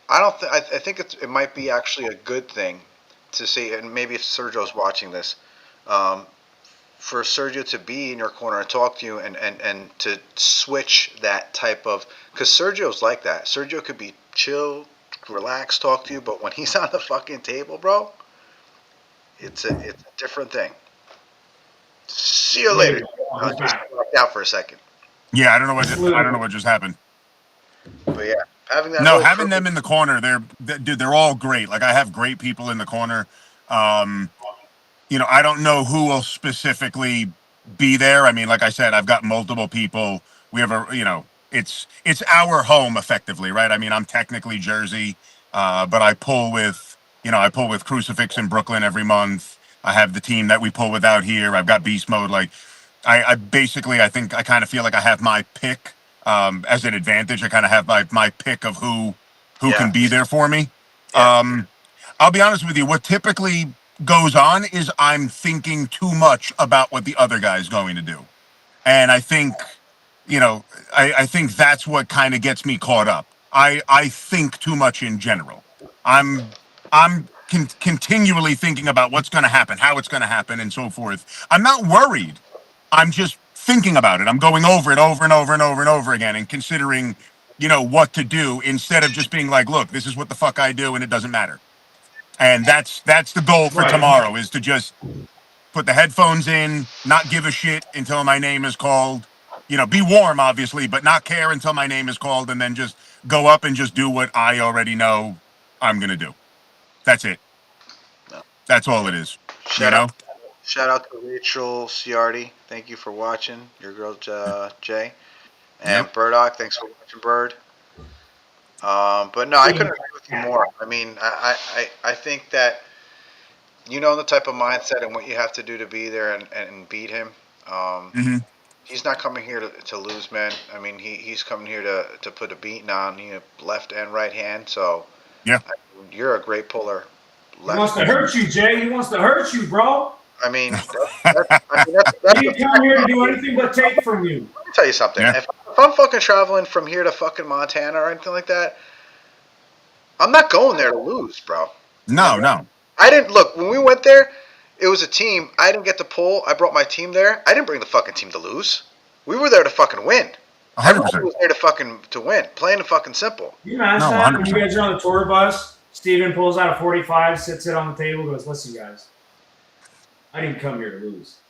I don't. I think it might be actually a good thing to see, and maybe if Sergio's watching this, um, for Sergio to be in your corner and talk to you and to switch that type of because Sergio's like that. Sergio could be chill, relaxed, talk to you, but when he's on the fucking table, bro, it's a different thing. See you There you later. go. Oh, I he's just back. walked out for a second, Yeah, I don't know Absolutely. what just happened. but yeah, having that No, whole crew. having them in the corner, dude, they're all great. Like I have great people in the corner. Um, I don't know who will specifically be there. I mean, like I said, I've got multiple people. We have it's our home effectively, right? I mean, I'm technically Jersey, but I pull with Crucifix in Brooklyn every month. I have the team that we pull with out here. I've got Beast Mode. Like I basically, I think I kind of feel like I have my pick as an advantage. I kind of have my pick of who Yeah, can be there for me. yeah, Um, I'll be honest with you. What typically goes on is I'm thinking too much about what the other guy's going to do. And I think, you know, I think that's what kind of gets me caught up. I think too much in general. I'm continually thinking about what's going to happen, how it's going to happen, and so forth. I'm not worried. I'm just thinking about it. I'm going over it over and over and over and over again and considering, what to do instead of just being like, look, this is what the fuck I do and it doesn't matter. And that's the goal for Right. tomorrow is to just put the headphones in, not give a shit until my name is called. Be warm, obviously, but not care until my name is called, and then just go up and just do what I already know I'm gonna do. That's it. no. That's all it is. You Shout out, know? shout out to Rachel Ciardi. Thank you for watching. Your girl Jay Yep. and Burdock. Thanks for watching, Bird. But no, I couldn't agree with you more. I mean, I think that the type of mindset and what you have to do to be there and beat him. Um, Hmm. he's not coming here to lose, man. I mean, he's coming here to put a beating on left and right hand. So Yeah. you're a great puller, He left. wants to hurt you, Jay. He wants to hurt you, bro. I mean, that's He the didn't come here to do anything but take from you. Let me tell you something. Yeah. If I'm fucking traveling from here to fucking Montana or anything like that, I'm not going there to lose, bro. You No. know, No. I didn't look when we went there. It was a team. I didn't get to pull. I brought my team there. I didn't bring the fucking team to lose. We were there to fucking win. hundred Everybody percent. was there to win. Plain and fucking simple. Can you imagine No. that hundred when you percent. guys are on the tour bus? Steven pulls out a 45, sits it on the table, goes, "Listen, guys, I didn't come here to lose."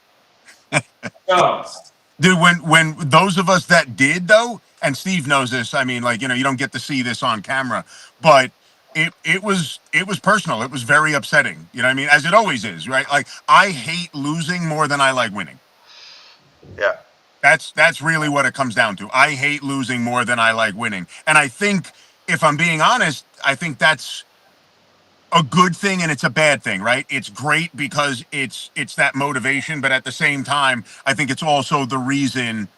So, Dude, when those of us that did though, and Steve knows this, I mean, like, you don't get to see this on camera, but it was personal. It was very upsetting. You know what I mean? As it always is, right? Like I hate losing more than I like winning. Yeah, That's really what it comes down to. I hate losing more than I like winning. And I think if I'm being honest, I think that's a good thing and it's a bad thing, right? It's great because it's that motivation, but at the same time, I think it's also the reason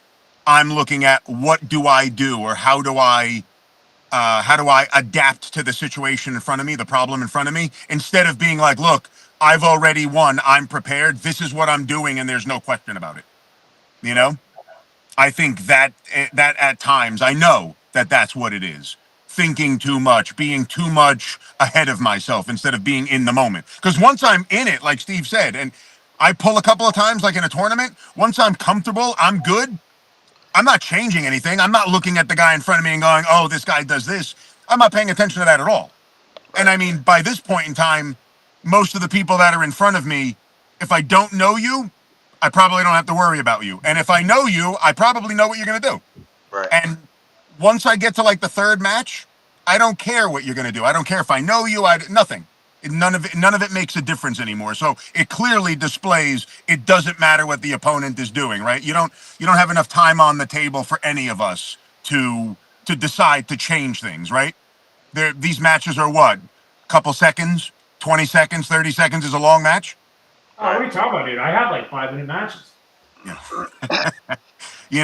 I'm looking at what do I do or how do I adapt to the situation in front of me, the problem in front of me, instead of being like, look, I've already won, I'm prepared, this is what I'm doing, and there's no question about it. You right, know, I think that at times I know that that's what it is. Thinking too much, being too much ahead of myself instead of being in the moment. Because once I'm in it, like Steve said, and I pull a couple of times, like in a tournament, once I'm comfortable, I'm good. I'm not changing anything. I'm not looking at the guy in front of me and going, oh, this guy does this. I'm not paying attention to that at all. And right, I mean, by this point in time, most of the people that are in front of me, if I don't know you, I probably don't have to worry about you. And if I know you, I probably know what you're going to do. right, And once I get to like the third match, I don't care what you're going to do. I don't care if I know you. Nothing. None of it makes a difference anymore. So it clearly displays it doesn't matter what the opponent is doing, right? You don't have enough time on the table for any of us to decide to change things, right? These matches are what? Couple seconds, 20 seconds, 30 seconds is a long match. oh, what right. are you talking about, dude? I have like 5 minute matches. Yeah. Yeah,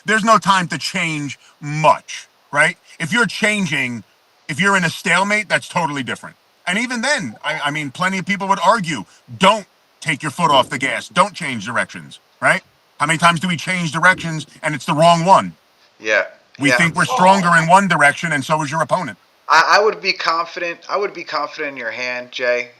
There's no time to change much, right? If you're changing, if you're in a stalemate, that's totally different. And even then, I mean, plenty of people would argue, don't take your foot off the gas, don't change directions, right? How many times do we change directions and it's the wrong one? yeah, We yeah. think we're stronger Oh, in one direction and so is your opponent. I would be confident. I would be confident in your hand, Jay.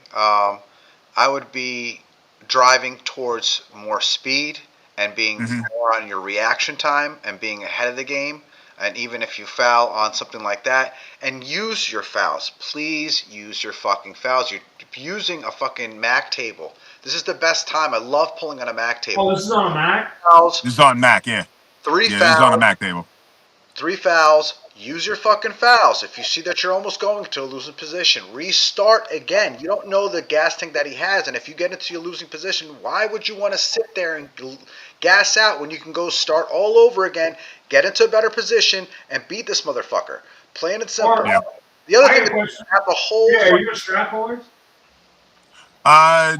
I would be driving towards more speed and being Hmm. more on your reaction time and being ahead of the game. And even if you foul on something like that, and use your fouls. Please use your fucking fouls. You're using a fucking Mac table. This is the best time. I love pulling on a Mac oh, table. this is on a Mac. Fouls, This is on Mac, yeah. three Yeah, this is on a fouls, Mac table. three fouls. Use your fucking fouls. If you see that you're almost going to a losing position, restart again. You don't know the gas tank that he has, and if you get into your losing position, why would you want to sit there and gas out when you can go start all over again, get into a better position, and beat this motherfucker? Plain and simple. Or Yeah. The other I thing got is a question. have a whole Yeah, are you a strap puller? Uh,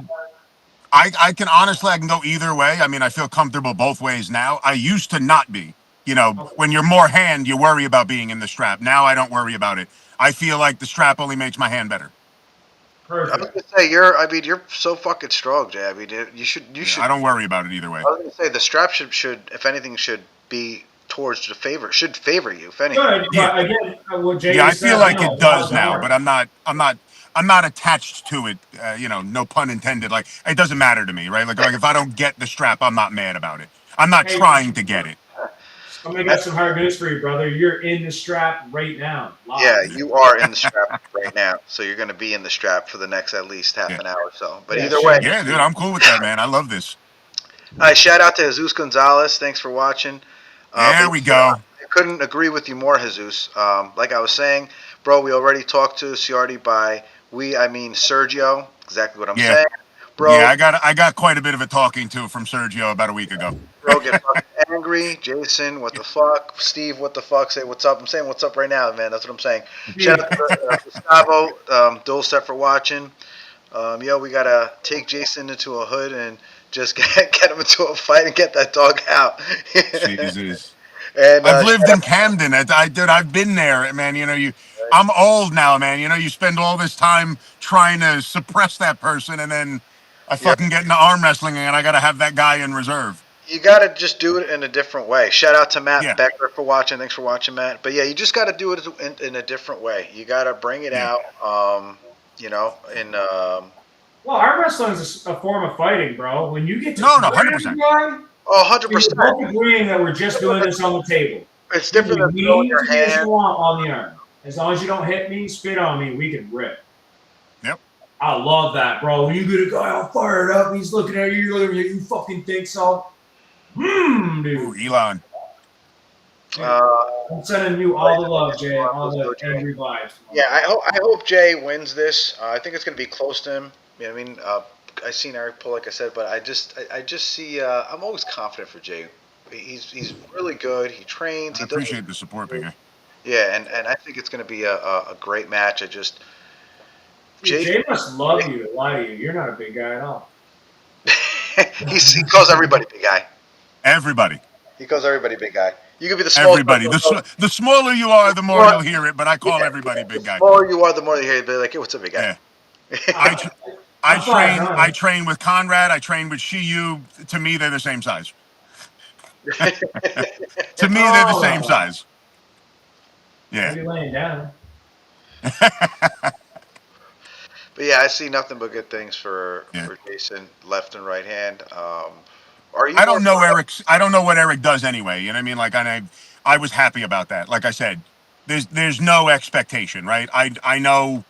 I can honestly, I can go either way. I mean, I feel comfortable both ways now. I used to not be. You know, Okay, when you're more hand, you worry about being in the strap. Now I don't worry about it. I feel like the strap only makes my hand better. I was perfect. gonna say you're so fucking strong, Jay. I mean, you Yeah, should. I don't worry about it either way. I was gonna say the strap should if anything should be towards the favor should favor you if anything. Good, Yeah, but again, what Jay yeah, I just feel said, like no, it it's about does the now, arm. but I'm not attached to it. No pun intended. Like it doesn't matter to me, right? Like if I don't get the strap, I'm not mad about it. I'm not Hey, trying to get it. somebody got some hard news for you, brother. You're in the strap right now, Yeah, live. you are in the strap right now, so you're gonna be in the strap for the next at least half Yeah, an hour or so. But Yeah, either way, shit. yeah, dude, I'm cool with that, man. I love this. all right, shout out to Jesus Gonzalez. Thanks for watching. But There we go. I couldn't agree with you more, Jesus. Like I was saying, bro, we already talked to Ciardi by we, I mean Sergio. Exactly what I'm Yeah, saying, yeah, bro. I got quite a bit of a talking to from Sergio about a week ago. Bro, get fucking angry. Jason, what the fuck? Steve, what the fuck? Say what's up. I'm saying what's up right now, man. That's what I'm saying. Shout out Dude, to Gustavo, Dulcet for watching. We gotta take Jason into a hood and just get him into a fight and get that dog out. Jesus. and I've lived shout in Camden. I've been there, man. I'm old now, man. You spend all this time trying to suppress that person, and then I Yep. fucking get into arm wrestling, and I got to have that guy in reserve. You gotta just do it in a different way. Shout out to Matt Yeah, Becker for watching. Thanks for watching, Matt. But yeah, you just gotta do it in a different way. You gotta bring it yeah. out. In well, arm wrestling is a form of fighting, bro. When you get to No, no, grab the 100%. guy, 100%. we're both agreeing that we're just doing this on the table. It's You different can than throwing mean your to me as hand. you want on the arm. As long as you don't hit me, spit on me, we can rip. Yep. I love that, bro. When you get a guy all fired up, he's looking at you, you're looking at you, you fucking think so? Ooh, Dude. Elon. Yeah. Uh, I'm sending you all the love, Jay. All let's go, the Jay. angry vibes. Yeah, I hope Jay wins this. I think it's going to be close to him. You know what I mean? I seen Eric pull, like I said, but I just see. I'm always confident for Jay. He's really good. He trains. I He does. appreciate the support, big guy. Yeah, and I think it's going to be a great match. I just Dude, Jay. Jay must love you to lie to you. You're not a big guy at all. He calls everybody big guy. Everybody, He calls everybody big guy. You could be the smallest everybody. person. The smaller you are, the more you'll hear it. But I call Yeah, everybody the big guy. smaller you are, the more you hear. They're like, hey, what's up, big guy? Yeah. I tr- I I'm train. I 5'9". train with Conrad. I train with Shiyu. To me, they're the same size. To me, they're the same Oh, size. Yeah. maybe laying down. But yeah, I see nothing but good things for Yeah. Jason, left and right hand. Are you I more don't know fired up? Eric's. I don't know what Eric does anyway. You know what I mean? Like I was happy about that. Like I said, there's no expectation, right? I know.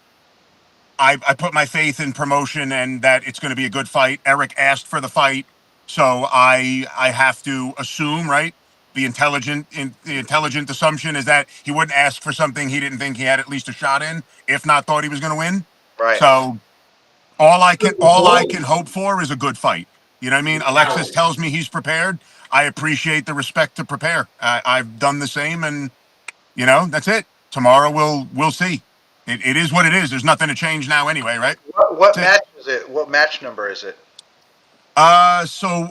I put my faith in promotion and that it's going to be a good fight. Eric asked for the fight, so I have to assume, right? The intelligent assumption is that he wouldn't ask for something he didn't think he had at least a shot in, if not thought he was going to win. Right. So all I can hope for is a good fight. You know what I mean? Alexis tells me he's prepared. I appreciate the respect to prepare. I've done the same, and that's it. Tomorrow we'll see. It is what it is. There's nothing to change now anyway, right? What That's it. match is it? What match number is it? So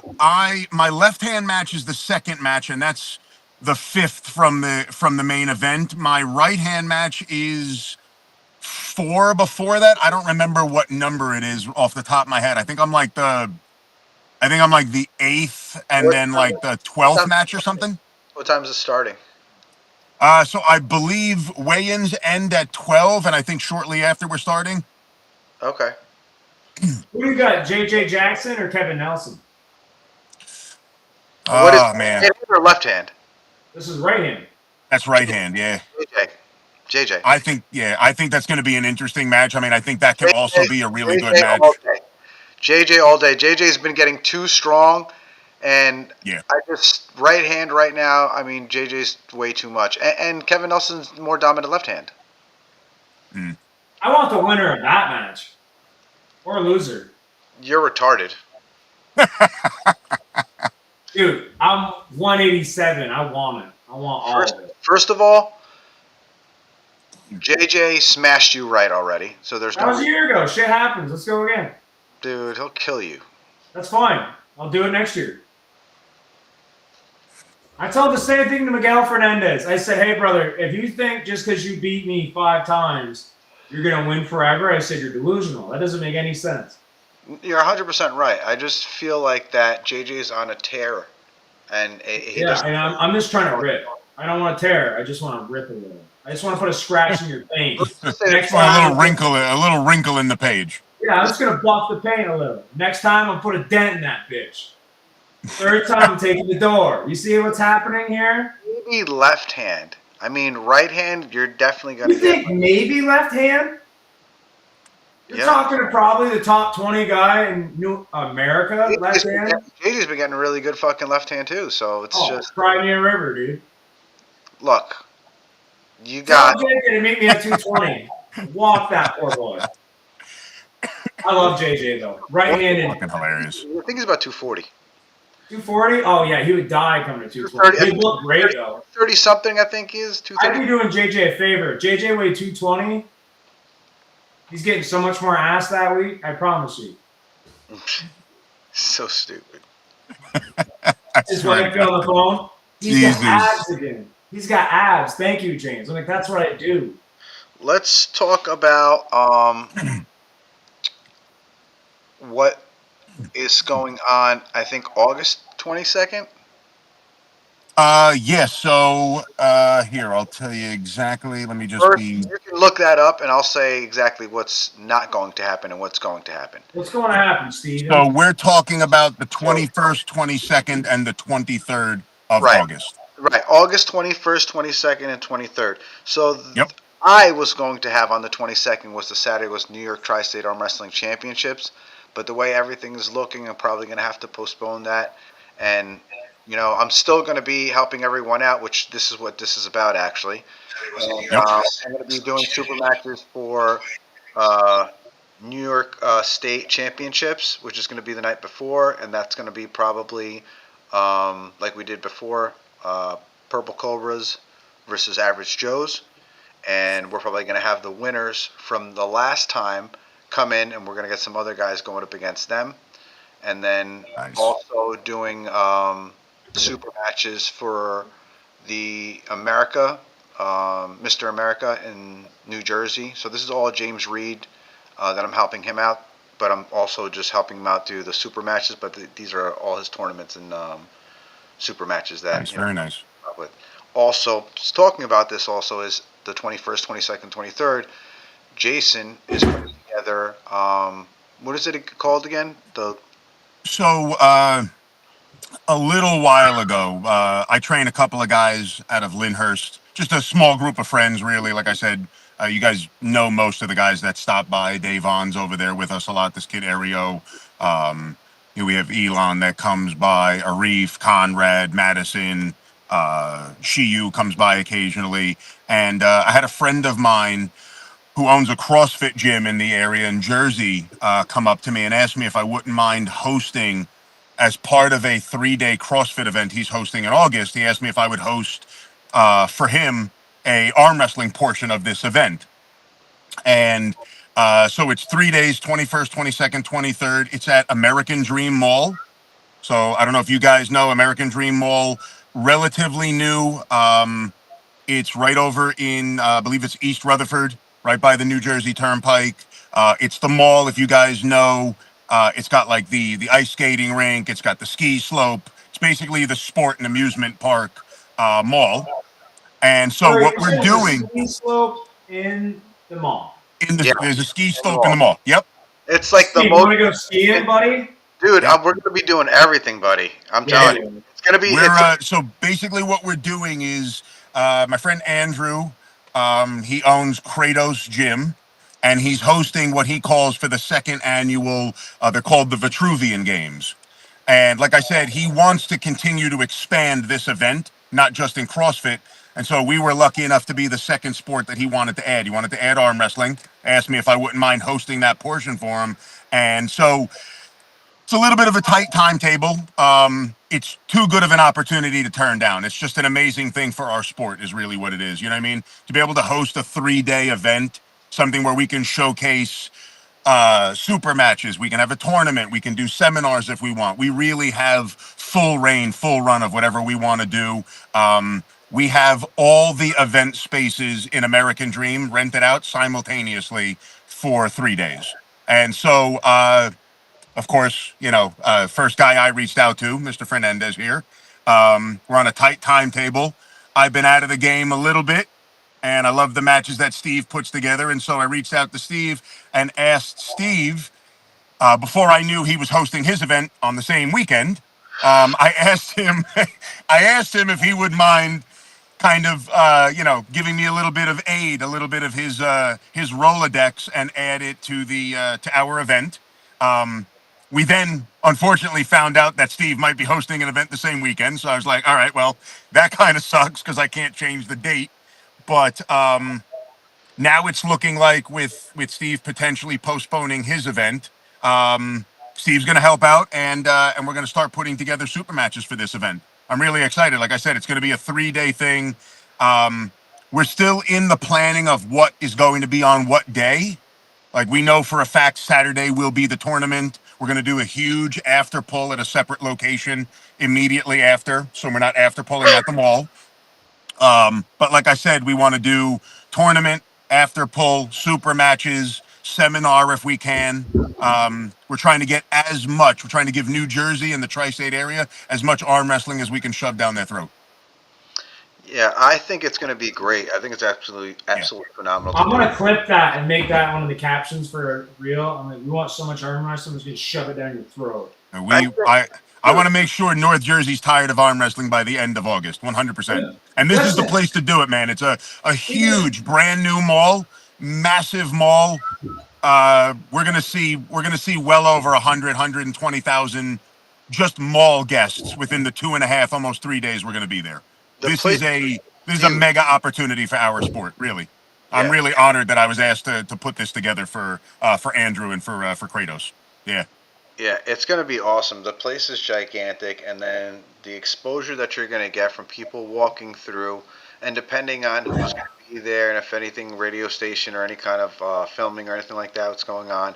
my left hand match is the second match, and that's the fifth from the main event. My right hand match is four before that. I don't remember what number it is off the top of my head. I think I'm like the eighth, and What then time? like the What 12th time? match or something. What time is it starting? So I believe weigh-ins end at 12, and I think shortly after we're starting. Okay. Who do you got, J.J. Jackson or Kevin Nelson? What is Oh right man, hand or left hand? This is right hand. that's right hand. Yeah, JJ. JJ. I think that's going to be an interesting match. I mean, I think that can also JJ. be a really good JJ all match. day. JJ all day. JJ's been getting too strong, and Yeah. I just right hand right now. I mean, JJ's way too much, and Kevin Nelson's more dominant left hand. Mm. I want the winner of that match. Or loser. You're retarded. Dude, I'm 187. I want it. I want all First, of it. first of all, JJ smashed you right already, so there's That no was a year ago. Shit happens. Let's go again. dude. He'll kill you. That's fine. I'll do it next year. I told the same thing to Miguel Fernandez. I said, hey, brother, if you think just because you beat me 5 times, you're going to win forever, I said, you're delusional. That doesn't make any sense. You're 100% right. I just feel like that JJ's on a tear, and he Yeah, doesn't. and I'm just trying to rip. I don't want to tear. I just want to rip a little. I just want to put a scratch in your paint. Let's just say Next this. Or time, a little wrinkle in the page. yeah, I'm just going to buff the paint a little. Next time, I'll put a dent in that bitch. Third time, I'm taking the door. You see what's happening here? Maybe left hand. I mean, right hand, you're definitely going You to get. think maybe left hand? You're Yeah. talking to probably the top 20 guy in New America, left hand. JJ's been getting a really good fucking left hand too. So it's Oh, just Cry Me a River, dude. look. You Tell got JJ to meet me at 220. Walk that poor boy. I love JJ though. Right-handed. Fucking hilarious. I think he's about 240. 240? Oh yeah, he would die coming to 220. 230. He looked great though. 30 something, I think he is. I'd 230. be doing JJ a favor. JJ weighed 220. He's getting so much more ass that week. I promise you. So stupid. His wife be on the phone. He's got Jesus. abs again. He's got abs. Thank you, James. I'm like, that's what I do. Let's talk about what is going on. I think August 22nd. Yes. So here, I'll tell you exactly. Let me just First, be. you can look that up, and I'll say exactly what's not going to happen and what's going to happen. What's going to happen, Steven? So we're talking about the 21st, 22nd, and the 23rd of Right. August. Right, August 21st, 22nd, and 23rd. So Yep. I was going to have on the 22nd was the Saturday was New York Tri-State Arm Wrestling Championships, but the way everything is looking, I'm probably going to have to postpone that. And I'm still going to be helping everyone out, which this is what this is about actually. And Yep. I'm going to be doing super matches for uh, New York State Championships, which is going to be the night before, and that's going to be probably like we did before, Purple Cobras versus Average Joes, and we're probably going to have the winners from the last time come in, and we're going to get some other guys going up against them, and then Nice. also doing super matches for the Mr. America in New Jersey. So this is all James Reed that I'm helping him out, but I'm also just helping him out do the super matches. But these are all his tournaments and super matches that Nice. Very nice. with. Also, just talking about this also is the 21st, 22nd, 23rd. Jason is putting together. What is it called again? So a little while ago, I trained a couple of guys out of Lyndhurst, just a small group of friends, really. Like I said, you guys know most of the guys that stop by. Dave On's over there with us a lot. This kid Ario. We have Elon that comes by. Arif, Conrad, Madison, Shiyu comes by occasionally. And I had a friend of mine who owns a CrossFit gym in the area in Jersey come up to me and ask me if I wouldn't mind hosting as part of a 3-day CrossFit event he's hosting in August. He asked me if I would host for him a arm wrestling portion of this event. And so it's 3 days, 21st, 22nd, 23rd. It's at American Dream Mall. So I don't know if you guys know American Dream Mall, relatively new. It's right over in, I believe it's East Rutherford, right by the New Jersey Turnpike. It's the mall, if you guys know. It's got like the ice skating rink. It's got the ski slope. It's basically the sport and amusement park mall. And so Wait, what you we're said there's a doing ski slope in the mall. there's a ski slope in the mall. Yep. It's like the Steve, you most. want to go skiing, buddy? Dude, Yep. we're gonna be doing everything, buddy. I'm telling you, it's gonna be. We're so basically what we're doing is my friend Andrew, he owns Kratos Gym, and he's hosting what he calls for the second annual. They're called the Vitruvian Games, and like I said, he wants to continue to expand this event, not just in CrossFit. And so we were lucky enough to be the second sport that he wanted to add. He wanted to add arm wrestling. Asked me if I wouldn't mind hosting that portion for him, and so it's a little bit of a tight timetable. It's too good of an opportunity to turn down. It's just an amazing thing for our sport is really what it is. You know what I mean? To be able to host a 3-day event, something where we can showcase super matches. We can have a tournament. We can do seminars if we want. We really have full reign, full run of whatever we want to do. We have all the event spaces in American Dream rented out simultaneously for 3 days. And so, of course, first guy I reached out to, Mr. Fernandez here. We're on a tight timetable. I've been out of the game a little bit, and I love the matches that Steve puts together. And so I reached out to Steve and asked Steve, before I knew he was hosting his event on the same weekend. I asked him, I asked him if he would mind kind of, giving me a little bit of aid, a little bit of his Rolodex, and add it to the to our event. Um, we then unfortunately found out that Steve might be hosting an event the same weekend, so I was like, all right, well, that kind of sucks because I can't change the date. But now it's looking like with Steve potentially postponing his event, Steve's going to help out, and we're going to start putting together super matches for this event. I'm really excited. Like I said, it's going to be a 3-day thing. We're still in the planning of what is going to be on what day. Like, we know for a fact Saturday will be the tournament. We're going to do a huge after pull at a separate location immediately after, so we're not after pulling at the mall. But like I said, we want to do tournament, after pull, super matches, seminar if we can. We're trying to get as much. We're trying to give New Jersey and the tri-state area as much arm wrestling as we can shove down their throat. Yeah, I think it's going to be great. I think it's Yeah. absolutely phenomenal to I'm do. gonna clip that and make that one of the captions for real. I'm like, we want so much arm wrestling, we're just gonna shove it down your throat. I want to make sure North Jersey's tired of arm wrestling by the end of August, 100%. And this is the Listen, place to do it, man. It's a huge, brand new mall, massive mall. We're gonna see well over 120,000 just mall guests within the 2.5, almost 3 days we're gonna be there. The This is place a this is is a huge. mega opportunity for our sport. Really, I'm Yeah. really honored that I was asked to put this together for Andrew and for Kratos. Yeah, Yeah, it's going to be awesome. The place is gigantic, and then the exposure that you're going to get from people walking through, and depending on who's going to be there, and if anything, radio station or any kind of filming or anything like that, what's going on,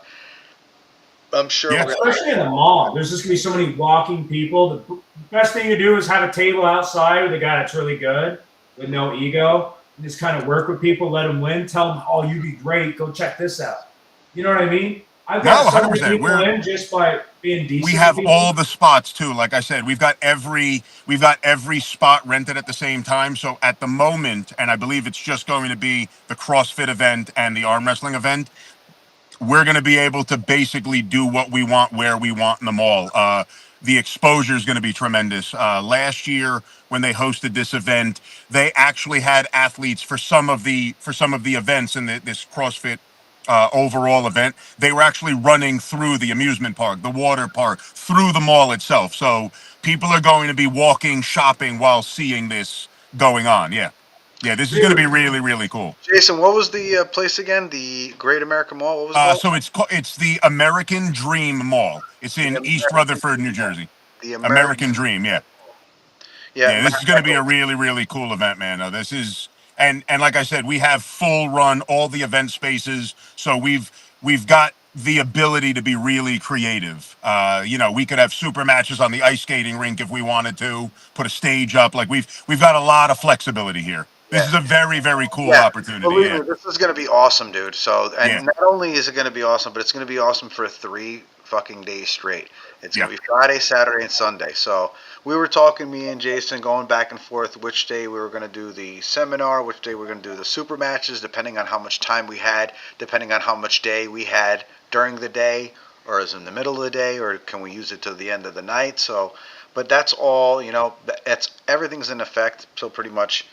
I'm sure yeah, we're going especially in the mall, there's just gonna be so many walking people. The best thing to do is have a table outside with a guy that's really good, with no ego, and just kind of work with people, let them win, tell them, "Oh, you did great. Go check this out." You know what I mean? I've got no, so many 100%. people in just by being We decent to have all people. the spots too. Like I said, we've got every spot rented at the same time. So at the moment, and I believe it's just going to be the CrossFit event and the arm wrestling event, we're going to be able to basically do what we want where we want in the mall. The exposure is going to be tremendous. Last year, when they hosted this event, they actually had athletes for some of the events in this CrossFit overall event. They were actually running through the amusement park, the water park, through the mall itself. So people are going to be walking, shopping while seeing this going on. Yeah, yeah, this is going to be Dude, really, really cool. Jason, what was the place again? The Great American Mall. What was it called? So it's the American Dream Mall. It's The in East American. Rutherford, New Jersey. The American. American Dream, yeah, Yeah, yeah. This is going to be a really really cool event, man. This is and like I said, we have full run all the event spaces, so we've got the ability to be really creative. We could have super matches on the ice skating rink if we wanted to put a stage up. Like we've got a lot of flexibility here. This yeah. is a very very cool Yeah, opportunity. believe Yeah, me, this is going to be awesome, dude. So, yeah, and not only is it going to be awesome, but it's going to be awesome for 3 fucking days straight. It's yeah. going to be Friday, Saturday, and Sunday. So, we were talking, me and Jason, going back and forth which day we were going to do the seminar, which day we were going to do the super matches, depending on how much time we had, depending on how much day we had during the day, or is in the middle of the day, or can we use it to the end of the night. So, but that's all, it's everything's in effect. So, pretty much.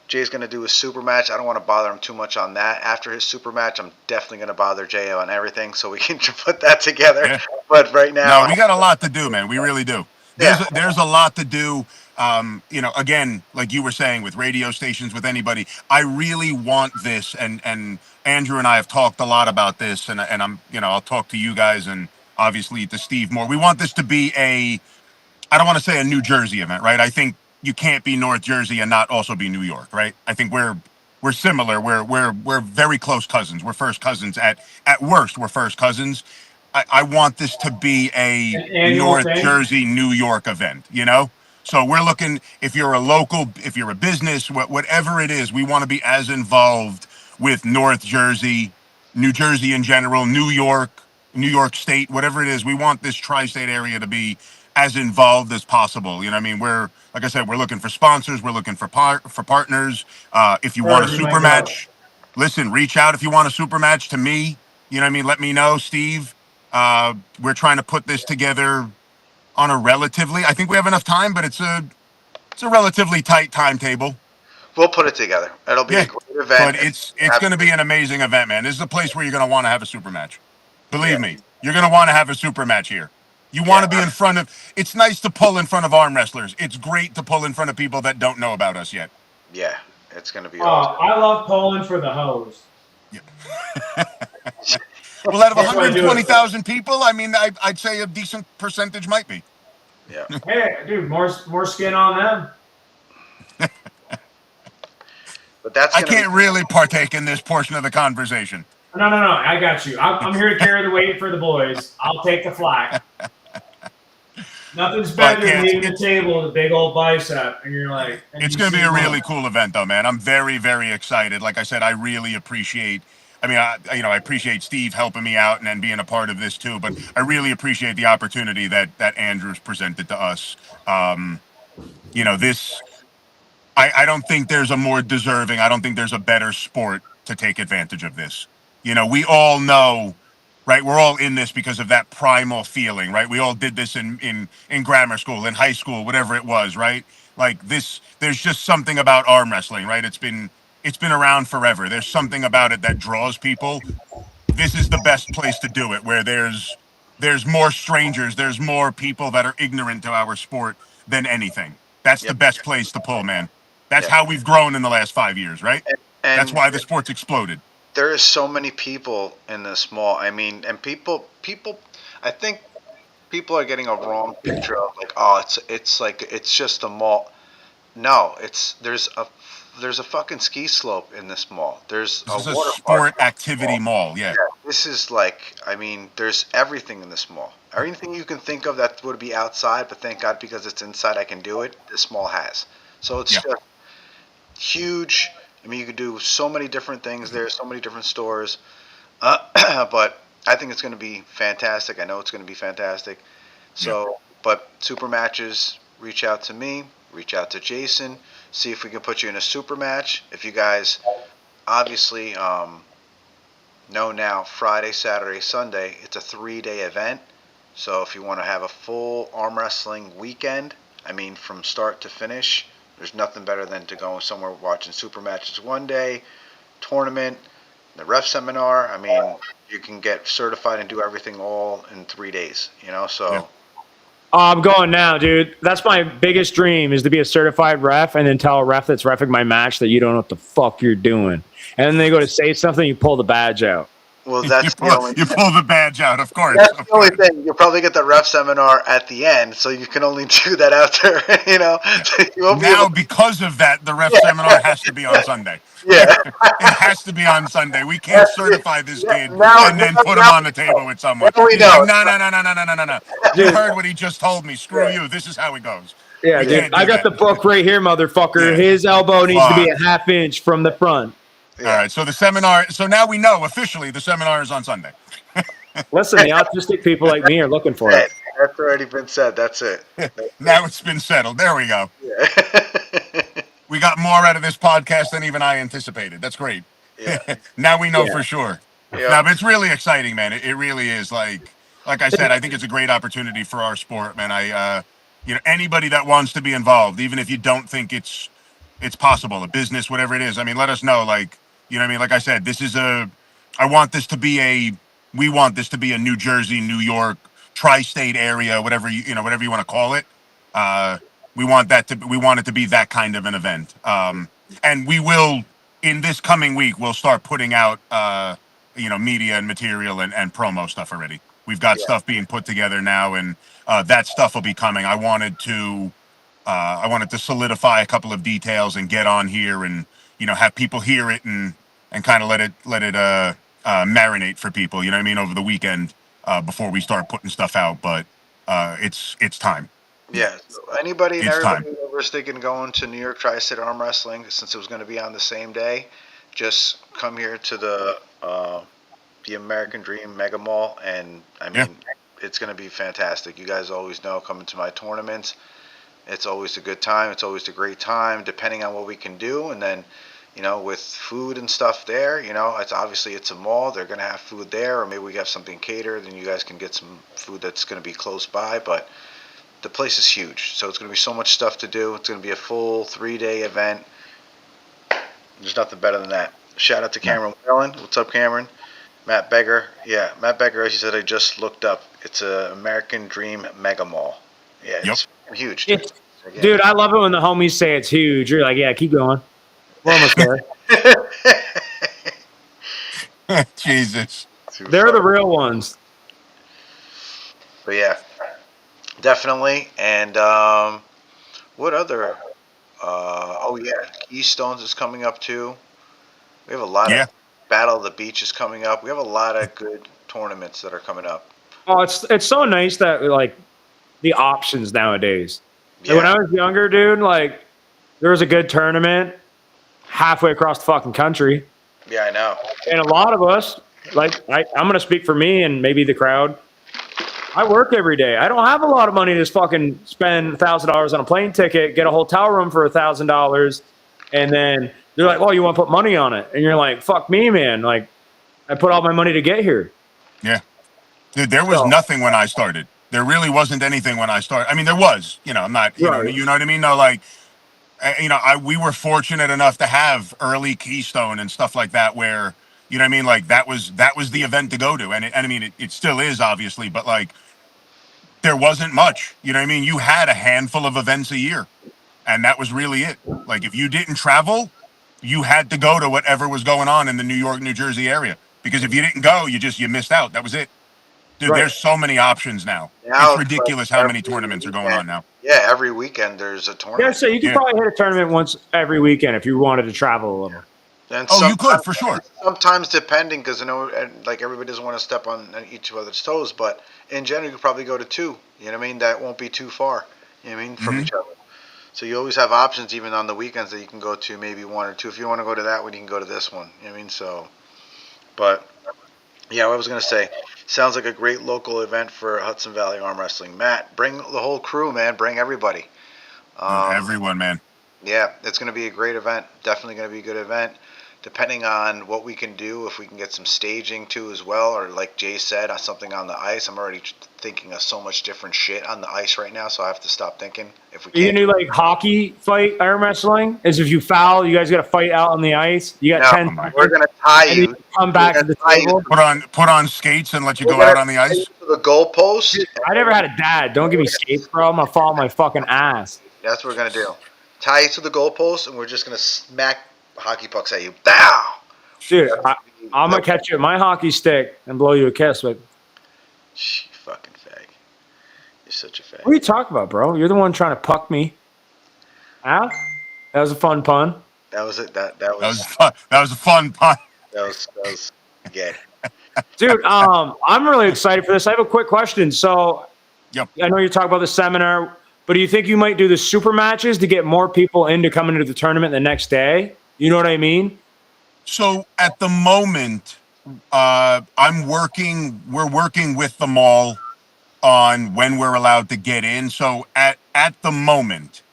Jay's going to do his super match. I don't want to bother him too much on that. After his super match, I'm definitely going to bother Jay on everything so we can put that together. Yeah. But right No, now, we got a lot to do, man. We really do. There's yeah, there's a lot to do. Again, like you were saying, with radio stations, with anybody, I really want this, and Andrew and I have talked a lot about this, and I'll talk to you guys and obviously to Steve more. We want this to be I don't want to say a New Jersey event, right? I think you can't be North Jersey and not also be New York, right? I think we're similar. We're very close cousins. We're first cousins at worst. We're first cousins. I want this to be a An annual North thing. Jersey, New York event. You know, so we're looking. If you're a local, if you're a business, whatever it is, we want to be as involved with North Jersey, New Jersey in general, New York State, whatever it is. We want this tri-state area to be as involved as possible. You know, what I mean, we're like I said, we're looking for sponsors, we're looking for partners. If you want a Where you super might go. match, listen, reach out if you want a super match to me. You know, what I mean, let me know, Steve. We're trying to put this together on a relatively. I think we have enough time, but it's a relatively tight timetable. We'll put it together. It'll be a Yeah, great event. but it's going to be an amazing event, man. This is a place where you're going to want to have a super match. Yeah, Believe me, you're going to want to have a super match here. You want yeah, to be in front of. It's nice to pull in front of arm wrestlers. It's great to pull in front of people that don't know about us yet. yeah. It's gonna be Oh, awesome. I love Poland for the hose. Yeah. Well, out of That's why I do it for. 120,000 people, I mean, I'd say a decent percentage might be. Yeah, Hey, dude, more skin on them. but that's I gonna be can't really partake in this portion of the conversation. No, no, no. I got you. I'm here to carry the weight for the boys. I'll take the flack. Nothing's But better than yeah, leaving the table with a big old bicep, and you're like, and it's you going to see be a them really all. cool event, though, man. I'm very, very excited. Like I said, I really appreciate. I mean, I appreciate Steve helping me out and being a part of this too. But I really appreciate the opportunity that Andrews presented to us. Um, this. I don't think there's a more deserving. I don't think there's a better sport to take advantage of this. We all know, right? We're all in this because of that primal feeling, right? We all did this in grammar school, in high school, whatever it was, right? Like this, there's just something about arm wrestling, right? It's been around forever. There's something about it that draws people. This is the best place to do it, where there's more strangers, there's more people that are ignorant to our sport than anything. That's the yep, best place to pull, man. That's yeah. how we've grown in the last 5 years, right? That's And why the sport's exploded. there is so many people in this mall. I mean, and people. I think people are getting a wrong picture of like, oh, it's like it's just a mall. No, it's there's a fucking ski slope in this mall. There's This a is a water park sport in this activity mall. mall, yeah. Yeah, this is like, I mean, there's everything in this mall. Everything you can think of that would be outside, but thank God because it's inside, I can do it. This mall has. So it's Yeah. just huge. I mean, you could do so many different things there, so many different stores. But I think it's going to be fantastic. I know it's going to be fantastic. Yeah. So, but super matches, reach out to me, reach out to Jason, see if we can put you in a super match. If you guys obviously know now, Friday, Saturday, Sunday, it's a 3-day event. So if you want to have a full arm wrestling weekend, I mean, from start to finish, there's nothing better than to go somewhere watching super matches one day, tournament, the ref seminar. I mean, you can get certified and do everything all in 3 days, Yeah. so. Oh, I'm going now, dude. That's my biggest dream is to be a certified ref and then tell a ref that's refing my match that you don't know what the fuck you're doing. And then they go to say something, you pull the badge out. Well, You that's the pull, only you pull the badge out, of course. that's Of the only course. thing. You'll probably get the ref seminar at the end, so you can only do that out there. Yeah. So you won't be able Now, to. because of that, the ref Yeah, seminar has to be on Sunday. yeah, It has to be on Sunday. We can't that's it. certify this Yeah, kid now, and then now, put him now on we the know. table with someone. Now we He's like, know. no, no, no, no, no, no, no, no, no, no. You Dude, heard what he just told me. Screw Yeah, you. This is how it goes. yeah, We yeah, dude. can't I do got that. the book right here, motherfucker. Yeah. His elbow needs to be Fuck. a half inch from the front. All yeah. right. So the seminar. So now we know officially the seminar is on Sunday. Listen, the autistic people like me are looking for Said. it. That's already been said. That's it. That's it. Now it's been settled. There we go. Yeah. We got more out of this podcast than even I anticipated. That's great. Yeah. Now we know Yeah. for sure. Yep. No, but it's really exciting, man. It really is. Like I said, I think it's a great opportunity for our sport, man. Anybody that wants to be involved, even if you don't think it's possible, a business, whatever it is. I mean, let us know. Like, what I mean? Like I said, I want this to be we want this to be a New Jersey, New York, tri-state area, whatever whatever you want to call it. Uh, we want it to be that kind of an event. And we will, in this coming week, we'll start putting out, media and material and promo stuff already. We've got Yeah. stuff being put together now, and that stuff will be coming. I wanted to solidify a couple of details and get on here and have people hear it and kind of let it marinate for people. You know what I mean, over the weekend before we start putting stuff out. But it's time. Yeah, Yeah. So anybody and it's everybody time. that was thinking going to New York Tri-State Arm Wrestling, since it was going to be on the same day, just come here to the American Dream Mega Mall, and I Yeah, mean, it's going to be fantastic. You guys always know coming to my tournaments, it's always a good time. It's always a great time, depending on what we can do, and then. With food and stuff there, it's a mall. They're gonna have food there, or maybe we have something catered, and you guys can get some food that's gonna be close by. But the place is huge, so it's going to be so much stuff to do. It's going to be a full 3-day event. There's nothing better than that. Shout out to yeah. Cameron Whalen. What's up, Cameron? Matt Beggar. Yeah, Matt Beggar, as you said, I just looked up. It's a American Dream Mega Mall. Yeah, Yep. it's huge, dude. It's, Again. dude, I love it when the homies say it's huge. You're like, yeah, keep going. We're almost there. Jesus. Too They're the funny. real ones. But yeah, definitely. And what other? Oh yeah, Keystones is coming up too. We have a lot of Yeah, Battle of the Beach is coming up. We have a lot of good tournaments that are coming up. Oh, it's so nice that like the options nowadays. Like when Yeah, I was younger, dude, like there was a good tournament halfway across the fucking country. yeah, I know. And a lot of us, like I'm gonna speak for me and maybe the crowd. I work every day. I don't have a lot of money to just fucking spend $1,000 on a plane ticket, get a hotel room for $1,000, and then they're like, "Well, you want to put money on it?" And you're like, "Fuck me, man! Like I put all my money to get here." yeah. Dude, there was So nothing when I started. There really wasn't anything when I started. I mean, there was. I'm not. right, You know what I mean? No, like, we were fortunate enough to have early Keystone and stuff like that, where what I mean, like that was the event to go to, and I mean, it still is obviously, but like there wasn't much. You know what I mean? You had a handful of events a year, and that was really it. Like if you didn't travel, you had to go to whatever was going on in the New York, New Jersey area, because if you didn't go, you missed out. That was it. Dude, right. there's so many options now. Now It's it's like ridiculous how many every tournaments are going weekend. on now. Yeah, every weekend there's a Yeah, tournament. so you could Yeah. probably hit a tournament once every weekend if you wanted to travel a little. And Oh, you could sometimes, for sure. sometimes depending, because and like everybody doesn't want to step on each other's toes, but in general, you could probably go to two. You know what I mean? That won't be too far. You know what I mean from Hmm. each other. So you always have options, even on the weekends, that you can go to maybe one or two. If you want to go to that one, you can go to this one. You know what I mean? So, but yeah, what I was gonna say, sounds like a great local event for Hudson Valley Arm Wrestling. Matt, bring the whole crew, man. Bring everybody. Dude, Um, everyone, man. Yeah, it's going to be a great event. Definitely going to be a good event. Depending on what we can do, if we can get some staging too as well, or like Jay said, on something on the ice. I'm already thinking of so much different shit on the ice right now, so I have to stop thinking. If we You can can't, do like hockey fight arm wrestling. Is if you foul, you guys got to fight out on the ice. You got no, 10 Oh my we're god. seconds, going to tie and then you. you come We're back going to to the tie you. table. Put on skates and let you We're go going out to on the tie you ice. to the goalpost. I never had a dad. Don't give me skates, bro. I'm gonna fall on my fucking ass. That's what we're going to do. Tie you to the goalpost, and we're just going to smack hockey pucks at you. Bow. Dude, That's I'm gonna catch you with my hockey stick and blow you a kiss. But You fucking fag. You're such a what are fag. you talking about, bro? You're the one trying to puck me. Huh? That was a fun pun. That was it. That That was was fun. That was a fun pun. that was gay. Dude, I'm really excited for this. I have a quick question. So Yep. I know you're talking about the seminar, but do you think you might do the super matches to get more people into coming into the tournament the next day? You know what I mean? So at the moment, We're working with the mall on when we're allowed to get in. So at the moment,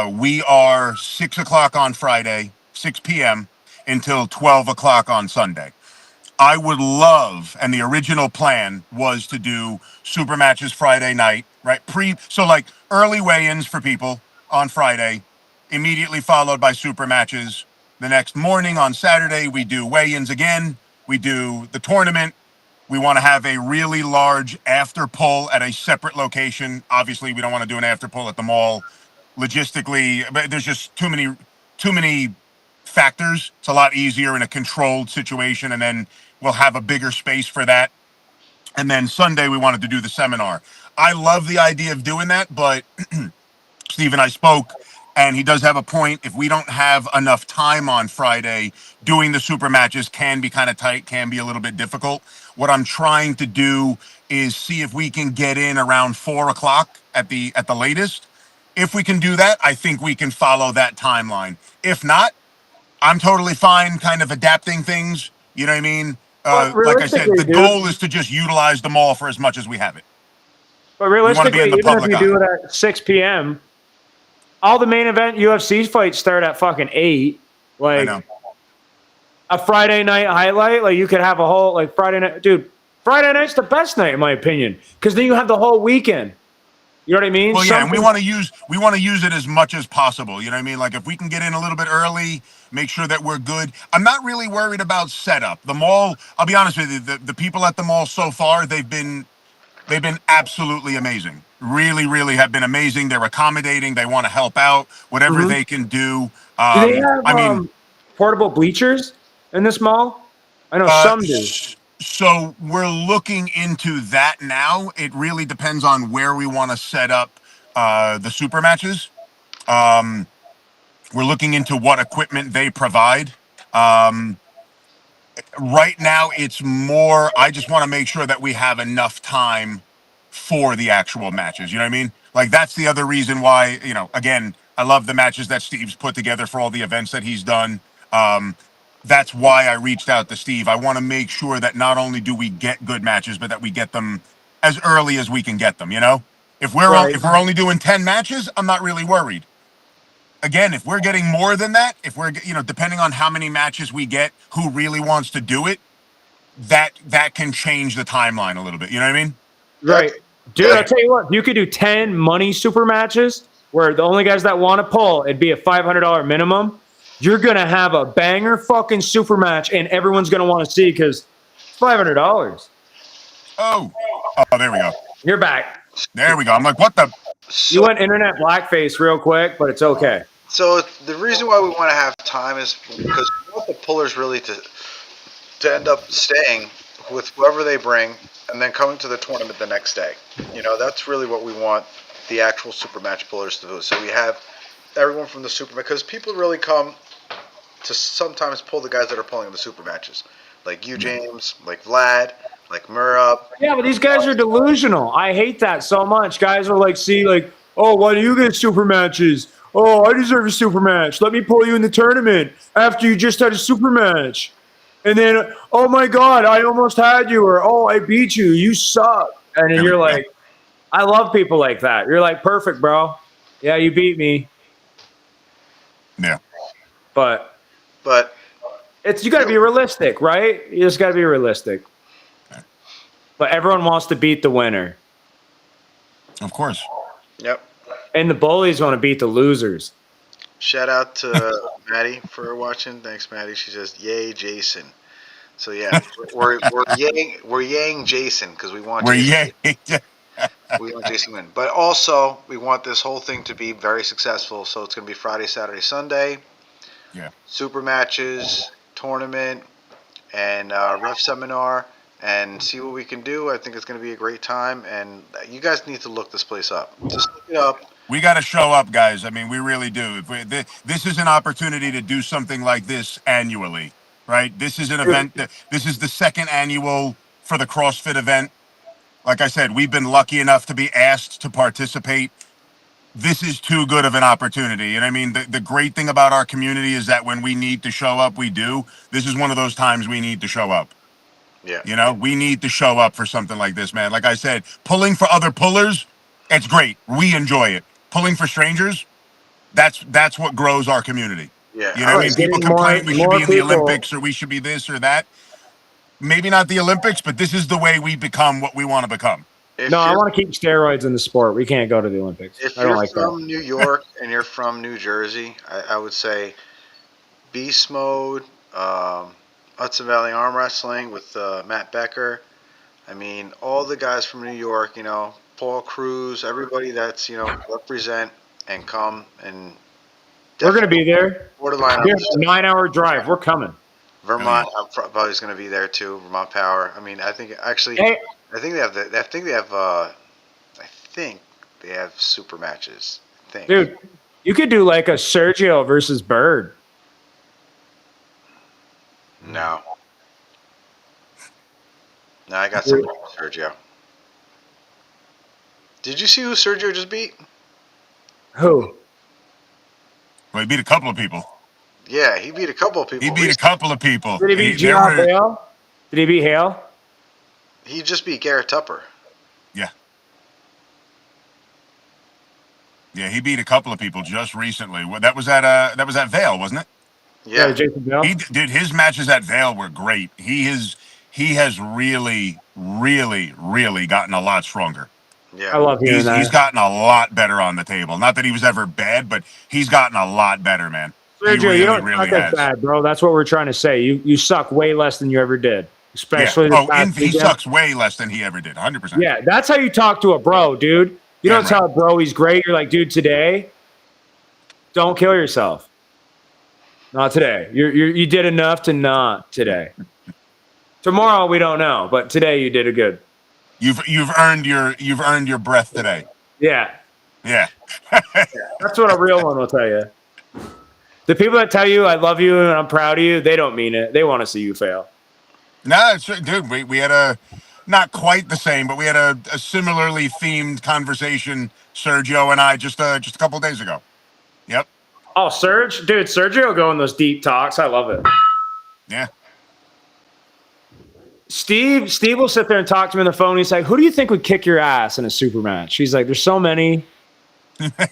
we are 6 o'clock on Friday, 6 p.m. until 12 o'clock on Sunday. I would love, and the original plan was to do super matches Friday night, right? So like early weigh-ins for people on Friday, immediately followed by super matches. The next morning on Saturday, we do weigh-ins again. We do the tournament. We want to have a really large after pull at a separate location. Obviously, we don't want to do an after pull at the mall. Logistically, but there's just too many factors. It's a lot easier in a controlled situation, and then we'll have a bigger space for that. And then Sunday, we wanted to do the seminar. I love the idea of doing that, but Steve and I spoke. And he does have a point. If we don't have enough time on Friday, doing the super matches can be kind of tight, can be a little bit difficult. What I'm trying to do is see if we can get in around 4 o'clock at the latest. If we can do that, I think we can follow that timeline. If not, I'm totally fine kind of adapting things. You know what I mean? But Like I said, realistically, the dude. goal is to just utilize the mall for as much as we have it. But We want to be in realistically, the even if public you eye. do it at 6 p.m., all the main event UFC fights start at fucking 8. I Like know. a Friday night highlight, like you could have a whole like Friday night, dude. Friday night's the best night in my opinion because then you have the whole weekend. You know what I mean? Well, yeah, and Something. we want to use it as much as possible. You know what I mean? Like if we can get in a little bit early, make sure that we're good. I'm not really worried about setup. The mall, I'll be honest with you, the people at the mall so far, they've been absolutely amazing. Really, really have been amazing. They're accommodating. They want to help out, whatever Mhm. they can do. Do they have I mean, portable bleachers in this mall? I know some do. so we're looking into that now. It really depends on where we want to set up the super matches. Um, we're looking into what equipment they provide. Um, right now, it's more, I just want to make sure that we have enough time for the actual matches. You know what I mean? Like, that's the other reason why, again, I love the matches that Steve's put together for all the events that he's done. That's why I reached out to Steve. I want to make sure that not only do we get good matches, but that we get them as early as we can get them. Right. If we're only doing 10 matches, I'm not really worried. Again, if we're getting more than that, if we're depending on how many matches we get, who really wants to do it, that can change the timeline a little bit. You know what I mean? Right. Dude, I'll Yeah. tell you what, you could do 10 money super matches where the only guys that want to pull, it'd be a $500 minimum. You're going to have a banger fucking super match and everyone's going to want to see because it's $500. Oh, oh, there we go. You're back. There we go. I'm like, what the? You So, went internet blackface real quick, but it's okay. so the reason why we want to have time is because we want the pullers really to end up staying with whoever they bring and then coming to the tournament the next day. That's really what we want the actual super match pullers to do. So we have everyone from the super because people really come to sometimes pull the guys that are pulling in the super matches, like you, James, like Vlad, like Murab. Yeah, but these guys are delusional. I hate that so much. Guys are like, see, like, oh, why do you get super matches? Oh, I deserve a super match. Let me pull you in the tournament after you just had a super match. And then, oh my God, I almost had you, or oh, I beat you. You suck. And then There we you're go. like, I love people like that. You're like, perfect, bro. Yeah, you beat me. Yeah. But But it's you got to be realistic, right? You just got to be realistic. But everyone wants to beat the winner, Of course. yep. and the bullies want to beat the losers. Shout out to Maddie for watching. Thanks, Maddie. She says, "Yay, Jason." So yeah, we're yaying Jason because We're yeah. we want Jason to win. But also we want this whole thing to be very successful. So it's going to be Friday, Saturday, Sunday, Yeah. super matches, tournament, and ref seminar, and see what we can do. I think it's going to be a great time, and you guys need to look this place up. Just look it up. We got to show up, guys. I mean, we really do. This is an opportunity to do something like this annually, right? This is an event. This is the second annual for the CrossFit event. Like I said, we've been lucky enough to be asked to participate. This is too good of an opportunity. And I mean, the great thing about our community is that when we need to show up, we do. This is one of those times we need to show up. Yeah, We need to show up for something like this, man. Like I said, pulling for other pullers, it's great. We enjoy it. Pulling for strangers, that's what grows our community. yeah. You know I what I Right, mean? was People getting complain we should more be in the people. Olympics or we should be this or that. Maybe not the Olympics, but this is the way we become what we want to become. No, if I you're want to keep steroids in the sport. We can't go to the Olympics. if I don't you're like that. from New York and you're from New Jersey, I would say Beast Mode, Hudson Valley Arm Wrestling with Matt Becker. I mean, all the guys from New York, Paul Cruz, everybody that's represent and come and We're gonna definitely be there. borderline We have a 9-hour drive. We're coming. Hell yeah. Vermont. I'm probably going to be there too. Vermont Power. I mean, I think actually, Hey, I think they have the. I think they have. I think they have super matches. I think. dude, You could do like a Sergio versus Bird. No. No, I got something for Sergio. Did you see who Sergio just beat? Who? Well, he beat a couple of people. Yeah, he beat a couple of He people. beat a couple of people. Did he beat There Gian were, Hale? Did he beat Hale? He just beat Garrett Tupper. yeah. Yeah, he beat a couple of people just recently. That was at Vale, wasn't it? Yeah, Jason Bell. Did his matches at Vale were great. He has really, really, really gotten a lot stronger. yeah. I love hearing that. He's gotten a lot better on the table. Not that he was ever bad, but he's gotten a lot better, man. He Sergio, really, you don't really suck as has. bad, bro. That's what we're trying to say. You suck way less than you ever did, especially Yeah. this past He weekend. sucks way less than he ever did. 100%. Yeah, that's how you talk to a bro, dude. You Damn don't tell right. a bro he's great. You're like, dude, today, don't kill yourself. Not today. You did enough to not today. Tomorrow we don't know, but today you did a good. You've earned your breath today. Yeah, Yeah. that's what a real one will tell you. The people that tell you I love you and I'm proud of you, they don't mean it. They want to see you fail. No, dude, we had a not quite the same, but we had a similarly themed conversation, Sergio and I, just a couple of days ago. Yep. Oh, Serge, dude, Sergio will go in those deep talks. I love it. Yeah. Steve will sit there and talk to me on the phone. He's like, "Who do you think would kick your ass in a super match?" He's like, "There's so many.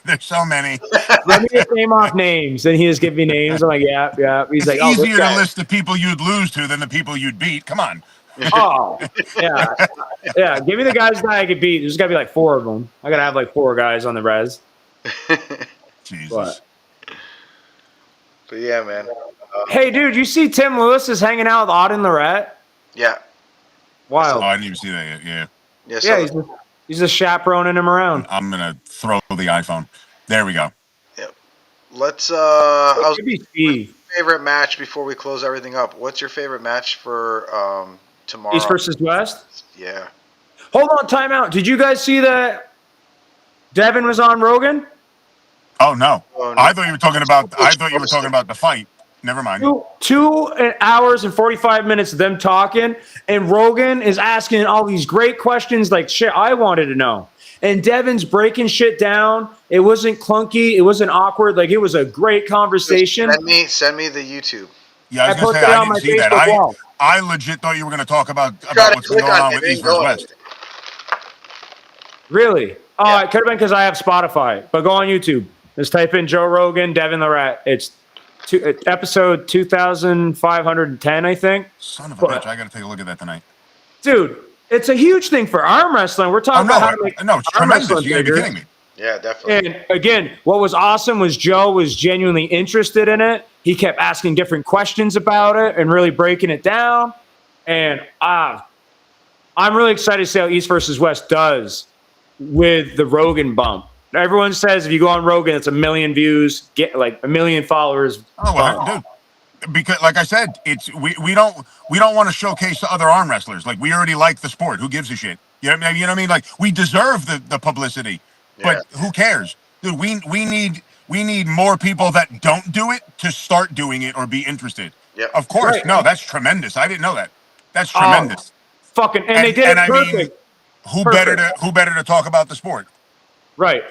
There's so many. Let me just name off names." And he just give me names. I'm like, "Yeah, yeah." He's It's like, "Oh, this easier to guy." list the people you'd lose to than the people you'd beat. Come on. Oh, yeah, yeah. Give me the guys that I could beat. There's got to be like 4 of them. I gotta have like 4 guys on the res. Jesus. But yeah, man. Hey, dude, you see Tim Lewis is hanging out with Auden Lorette? Yeah. Oh, Wild. I didn't even see that yet. Yeah. Yeah. Yeah, So, he's just chaperoning him around. I'm gonna throw the iPhone. There we go. let's. It What's could be Steve. your favorite match before we close everything up? What's your favorite match for tomorrow? East versus West. Yeah. Hold on, time out. Did you guys see that Devin was on Rogan? Oh no. Oh, no. I thought you were talking about the fight. Never mind. 2 hours and 45 minutes of them talking, and Rogan is asking all these great questions like shit I wanted to know. And Devin's breaking shit down. It wasn't clunky. It wasn't awkward. Like, it was a great conversation. Send me the YouTube. Yeah, I was I gonna say posted it I on my didn't see that. Facebook wall. I legit thought you were gonna talk about Gotta what's been click going on on it, with it East ain't versus going. West. Really? Oh, Yeah. it could have been because I have Spotify. But go on YouTube. Just type in Joe Rogan, Devin Lorette. It's episode 2510, I think. Son of a bitch! I gotta take a look at that tonight. Dude, it's a huge thing for arm wrestling. We're talking about how to make no, it's arm tremendous. wrestling You gotta be bigger. kidding me. Yeah, definitely. And again, what was awesome was Joe was genuinely interested in it. He kept asking different questions about it and really breaking it down. And I'm really excited to see how East versus West does with the Rogan bump. Everyone says if you go on Rogan, it's 1 million views, get like 1 million followers. Oh well, dude. Because, like I said, we don't want to showcase the other arm wrestlers. Like, we already like the sport. Who gives a shit? You know what I mean? Like, we deserve the publicity, but who cares, dude? We need more people that don't do it to start doing it or be interested. Yep. Of course, Right. no, that's tremendous. I didn't know that. That's tremendous. Fucking, and they did it I perfect. mean, who better to talk about the sport? Right.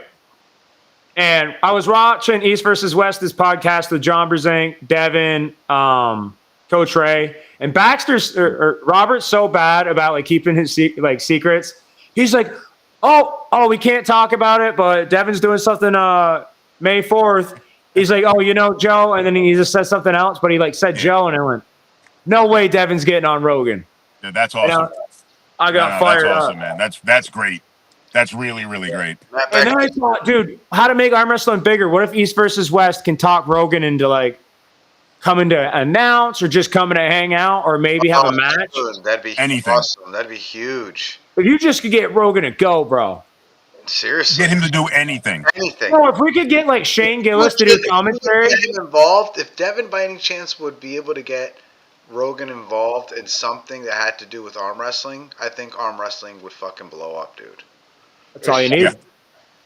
And I was watching East versus West, this podcast with John Brzenk, Devin, Coach Ray, and Baxter's or Robert's so bad about like keeping his secrets. He's like, oh, we can't talk about it, but Devin's doing something May 4th. He's like, oh, you know, Joe, and then he just said something else, but he like said Joe, and I went, no way, Devin's getting on Rogan. Dude, that's awesome. I got fired that's up. awesome, man. That's great. That's really, really great. And then I thought, dude, how to make arm wrestling bigger? What if East versus West can talk Rogan into like coming to announce or just coming to hang out or maybe have a match? That'd be Anything. awesome. That'd be huge. If you just could get Rogan to go, bro. Seriously. Get him to do anything. Anything. No, if we could get like Shane Gillis to do commentary. Get him involved. If Devin, by any chance, would be able to get Rogan involved in something that had to do with arm wrestling, I think arm wrestling would fucking blow up, dude. That's all you need. Yeah.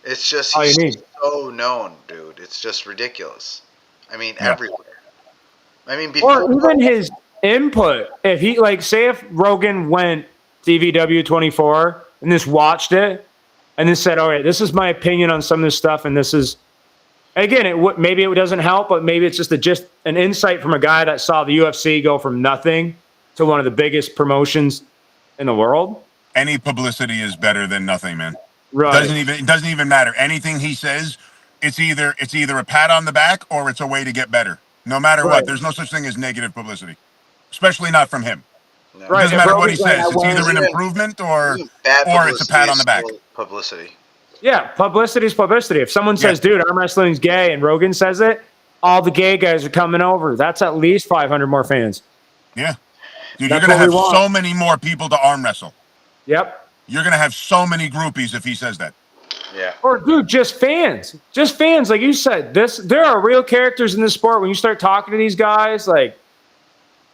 It's just All you he's need. so known, dude. It's just ridiculous. I mean, Yeah. everywhere. I mean, Or before. even his input. If he like, say, if Rogan went DVW 24 and just watched it and then said, "All right, this is my opinion on some of this stuff," and this is again, maybe it doesn't help, but maybe it's just an insight from a guy that saw the UFC go from nothing to one of the biggest promotions in the world. Any publicity is better than nothing, man. Right. It doesn't even matter. Anything he says, it's either a pat on the back or it's a way to get better. No matter Right. what, there's no such thing as negative publicity, especially not from him. No. It Right. doesn't If matter what he Rogan's like, I says. It's went, either an Even, improvement even bad or it's a publicity pat is on the back. still publicity. yeah, publicity is publicity. If someone Yeah. says, "Dude, arm wrestling's gay," and Rogan says it, all the gay guys are coming over. That's at least 500 more fans. Yeah. Dude, That's you're gonna what we have want. so many more people to arm wrestle. Yep. You're gonna have so many groupies if he says that. Yeah. Or dude, just fans. Just fans, like you said. There are real characters in this sport. When you start talking to these guys, like,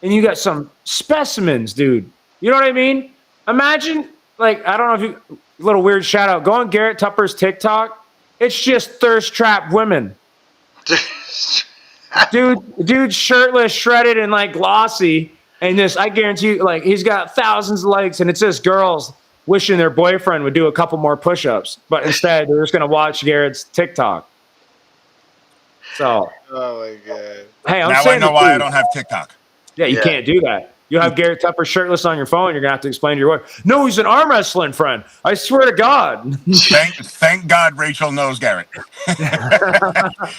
and you got some specimens, dude. You know what I mean? Imagine, like, I don't know if you little weird shout out. Go on Garrett Tupper's TikTok. It's just thirst trap women. Dude, shirtless, shredded, and like glossy. And this, I guarantee you, like, he's got thousands of likes, and it's just girls wishing their boyfriend would do a couple more push-ups, but instead they're just gonna watch Garrett's TikTok. So, Oh my god. hey, I'm Now I saying know the why I truth. don't have TikTok. Yeah, you Yeah. can't do that. You'll have Garrett Tupper shirtless on your phone. You're gonna have to explain to your wife. No, he's an arm wrestling friend. I swear to God. Thank God Rachel knows Garrett.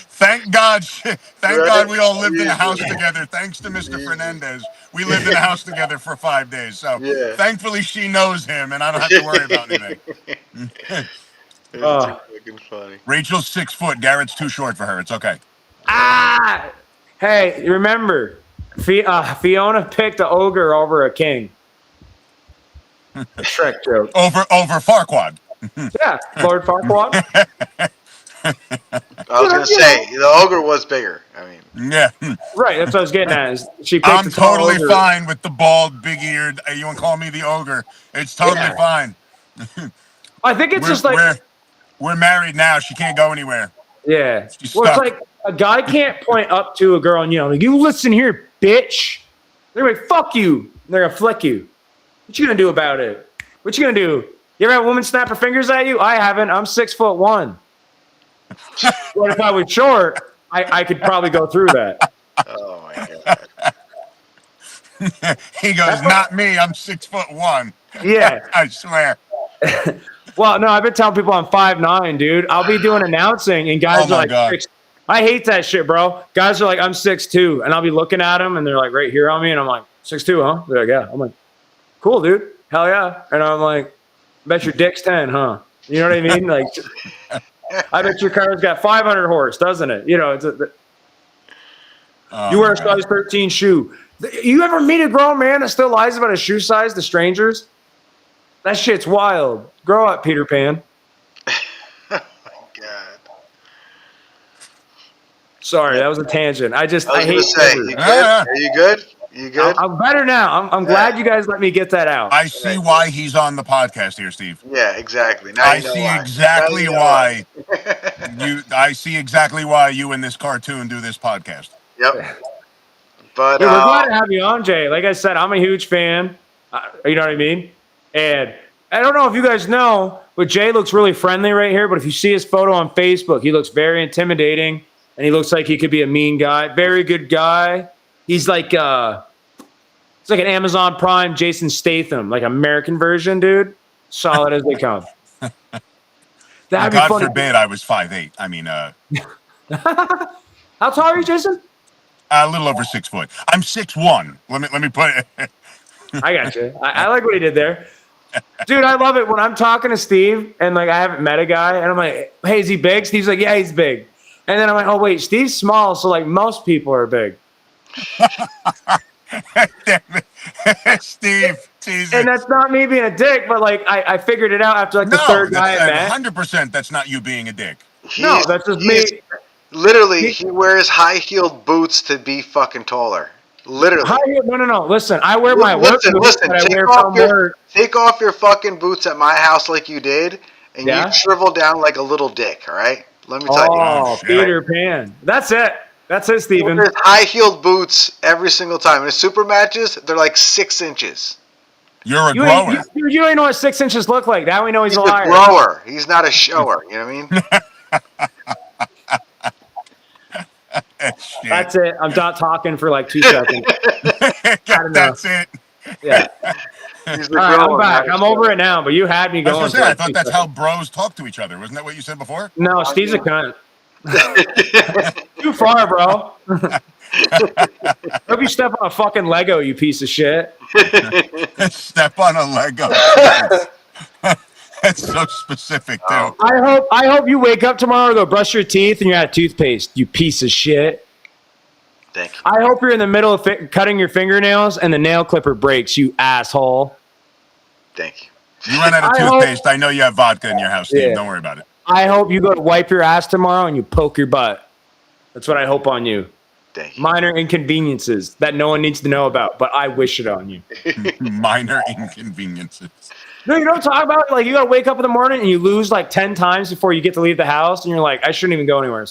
Thank God we all lived in a house together. Thanks to Mr. Fernandez, we lived in a house together for 5 days. So Yeah. thankfully she knows him, and I don't have to worry about anything. It's too fucking funny. Rachel's 6 foot. Garrett's too short for her. It's okay. Hey, remember, Fiona picked an ogre over a king. A Shrek joke. Over Farquaad. Yeah, Lord Farquaad. I was gonna say the ogre was bigger. I mean, Yeah. Right, that's what I was getting at. Is she picked I'm a tall totally ogre. fine with the bald, big-eared. You want to call me the ogre? It's totally Yeah. fine. I think it's just like, we're married now. She can't go anywhere. yeah. She's Well, it's stuck. like a guy can't point up to a girl and yell, like, "You listen here, bitch." They're like, "Fuck you." And they're gonna flick you. What you gonna do about it? What you gonna do? You ever have a woman snap her fingers at you? I haven't. I'm 6'1". But if I was short, I could probably go through that. oh my god. He goes, "Not me. I'm 6'1". Yeah. I swear. Well, no, I've been telling people I'm 5'9", dude. I'll be doing announcing, and guys Oh are my like, God. I hate that shit, bro. Guys are like, I'm 6'2", and I'll be looking at them, and they're like right here on me, and I'm like, 6'2", huh? They're like, yeah. I'm like, cool, dude. Hell yeah. And I'm like, bet your dick's 10, huh? You know what I mean? Like, I bet your car's got 500 horse, doesn't it? You know, Oh, you wear a my God. size 13 shoe. You ever meet a grown man that still lies about his shoe size to strangers? That shit's wild. Grow up, Peter Pan. Oh my god. Sorry, that was a tangent. I I was hate gonna say, rivers. you good? Are you good? You good? I'm better now. I'm glad you guys let me get that out. I see why he's on the podcast here, Steve. Yeah, exactly. Now I you know see why. exactly Now you know why why. I see exactly why you and this cartoon do this podcast. Yep. But Yeah, we're glad to have you on, Jay. Like I said, I'm a huge fan. You know what I mean? And I don't know if you guys know, but Jay looks really friendly right here. But if you see his photo on Facebook, he looks very intimidating, and he looks like he could be a mean guy. Very good guy. He's like it's like an Amazon Prime Jason Statham, like American version, dude. Solid as they come. That'd be God funny. forbid I was 5'8". I mean, How tall are you, Jason? a little over 6 foot. I'm 6'1". Let me put it. I got you. I like what he did there. Dude, I love it when I'm talking to Steve and like I haven't met a guy and I'm like, hey, is he big? Steve's like, yeah, he's big. And then I'm like, oh, wait, Steve's small. So like most people are big. Damn it. Steve, tease And it. that's not me being a dick, but like I figured it out after like the third guy I met. 100% that's not you being a dick. No, that's just me. Literally, he wears high-heeled boots to be fucking taller. Literally. No. Listen, I wear my work boots that I wear from work. Take off your fucking boots at my house like you did, and you Yeah. shrivel down like a little dick. All right, let me tell you. Oh, shit. Peter Pan. That's it. That's it, Steven. There's high-heeled boots every single time. In super matches, they're like 6 inches. You're a You grower. don't even know what 6 inches look like. Now we know he's He's a a liar. grower. He's not a shower. You know what I mean? Shit. That's it. I'm not talking for like 2 seconds. That's it. Yeah. He's the All right, grower. I'm back. not a I'm over shower. it now, but you had me I was going. gonna say, for I like thought 2 that's how seconds. bros talk to each other. Wasn't that what you said before? No, Steve's a cunt. Too far, bro. Hope you step on a fucking Lego, you piece of shit. Step on a Lego. That's so specific, too. Oh. I hope you wake up tomorrow, go brush your teeth, and you're out of toothpaste, you piece of shit. Thank you. I hope you're in the middle of cutting your fingernails and the nail clipper breaks, you asshole. Thank you. You run out of I hope- toothpaste. I know you have vodka in your house, Steve. Yeah. Don't worry about it. I hope you go to wipe your ass tomorrow and you poke your butt. That's what I hope on you. Thank you. Minor inconveniences that no one needs to know about, but I wish it on you. Minor inconveniences. No, you don't talk about it. Like you gotta wake up in the morning and you lose like 10 times before you get to leave the house, and you're like, I shouldn't even go anywhere.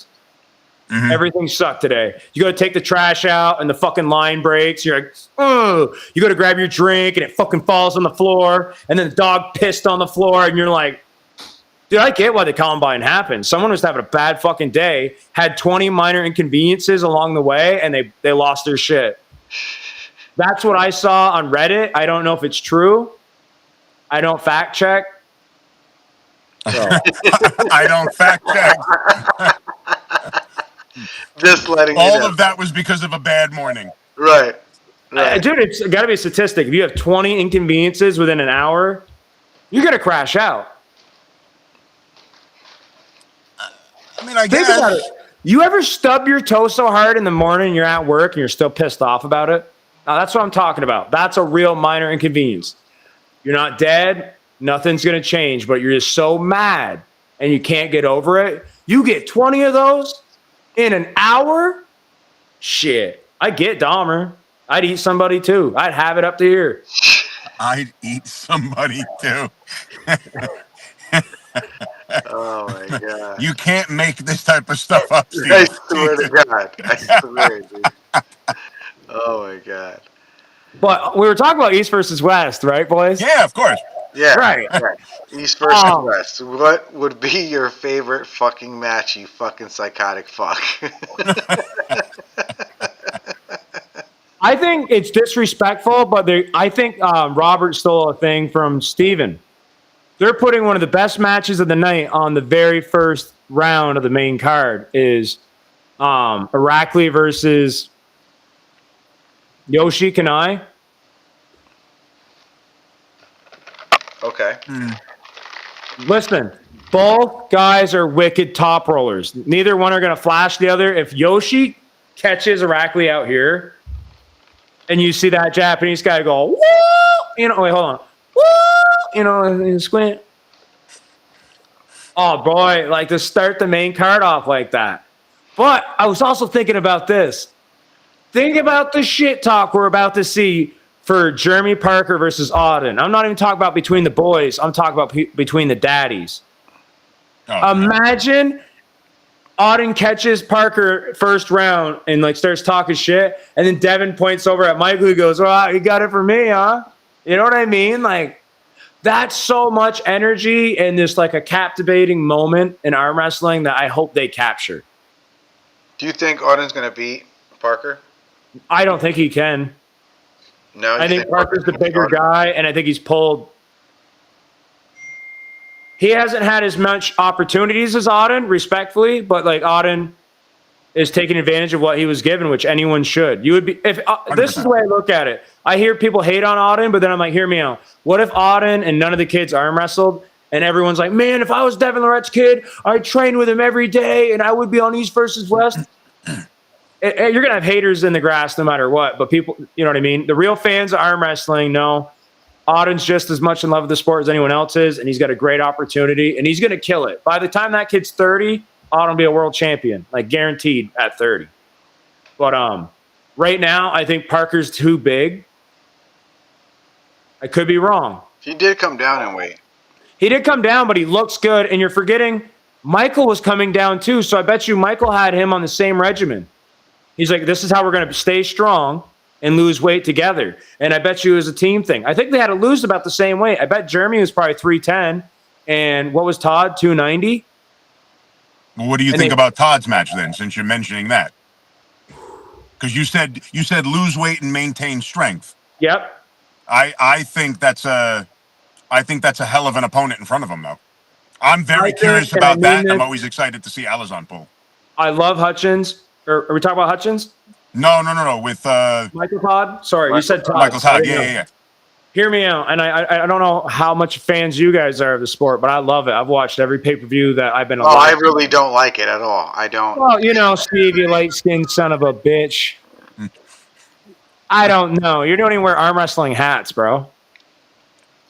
Mhm. Everything sucked today. You go to take the trash out and the fucking line breaks. You're like, oh, you go to grab your drink and it fucking falls on the floor, and then the dog pissed on the floor, and you're like, dude, I get why the Columbine happened. Someone was having a bad fucking day, had 20 minor inconveniences along the way, and they lost their shit. That's what I saw on Reddit. I don't know if it's true. I don't fact check. So. I don't fact check. Just letting you All know. of that was because of a bad morning. Right. Right. Dude, it's got to be a statistic. If you have 20 inconveniences within an hour, you're going to crash out. I mean, I Think guess. about it. You ever stub your toe so hard in the morning you're at work and you're still pissed off about it? Now, that's what I'm talking about. That's a real minor inconvenience. You're not dead. Nothing's going to change, but you're just so mad and you can't get over it. You get 20 of those in an hour? Shit. I get Dahmer. I'd eat somebody too. I'd have it up to here. I'd eat somebody too. Oh my god. You can't make this type of stuff up, Steve. I swear to God. I swear, dude. Oh my god. But we were talking about East versus West, right, boys? Yeah, of course. Yeah. Right. East versus West. What would be your favorite fucking match, you fucking psychotic fuck? I think it's disrespectful, but I think Robert stole a thing from Steven. They're putting one of the best matches of the night on the very first round of the main card is Irakli versus Yoshi Kanai. Okay. Listen, both guys are wicked top rollers. Neither one are going to flash the other. If Yoshi catches Irakli out here, and you see that Japanese guy go, woo! Wait, hold on. Woo! And squint. Oh, boy, like to start the main card off like that. But I was also thinking about this. Think about the shit talk we're about to see for Jeremy Parker versus Auden. I'm not even talking about between the boys. I'm talking about between the daddies. Oh, Imagine Auden catches Parker first round and like starts talking shit, and then Devin points over at Michael who goes, "Oh, you got it for me, huh?" You know what I mean? Like that's so much energy and this like a captivating moment in arm wrestling that I hope they capture. Do you think Auden's gonna beat Parker? I don't think he can. No. I think Parker's the bigger guy, and I think he's pulled. He hasn't had as much opportunities as Auden, respectfully, but like Auden is taking advantage of what he was given, which anyone should. You would be if this is the way I look at it. I hear people hate on Auden, but then I'm like, hear me out. What if Auden and none of the kids arm wrestled, and everyone's like, man, if I was Devin Lorette's kid, I'd train with him every day, and I would be on East versus West. You're gonna have haters in the grass no matter what, but people, you know what I mean. The real fans of arm wrestling know Auden's just as much in love with the sport as anyone else is, and he's got a great opportunity, and he's going to kill it. By the time that kid's 30, Auden will be a world champion, like guaranteed at 30. But right now, I think Parker's too big. I could be wrong. He did come down in weight. He did come down, but he looks good. And you're forgetting Michael was coming down too. So I bet you Michael had him on the same regimen. He's like, this is how we're going to stay strong and lose weight together. And I bet you it was a team thing. I think they had to lose about the same weight. I bet Jeremy was probably 310. And what was Todd? 290? Well, what do you think about Todd's match then, since you're mentioning that? Because you said lose weight and maintain strength. Yep. I think that's a hell of an opponent in front of him, though. I'm very curious about that. I'm always excited to see Alizon pull. I love Hutchins. Are we talking about Hutchins? No. With Michael Todd. Sorry, you said Todd. Michael Todd. Yeah. Hear me out. And I don't know how much fans you guys are of the sport, but I love it. I've watched every pay-per-view that I've been. Oh, I really don't like it at all. I don't. Well, you know, Steve, you light-skinned son of a bitch. I don't know. You don't even wear arm wrestling hats, bro.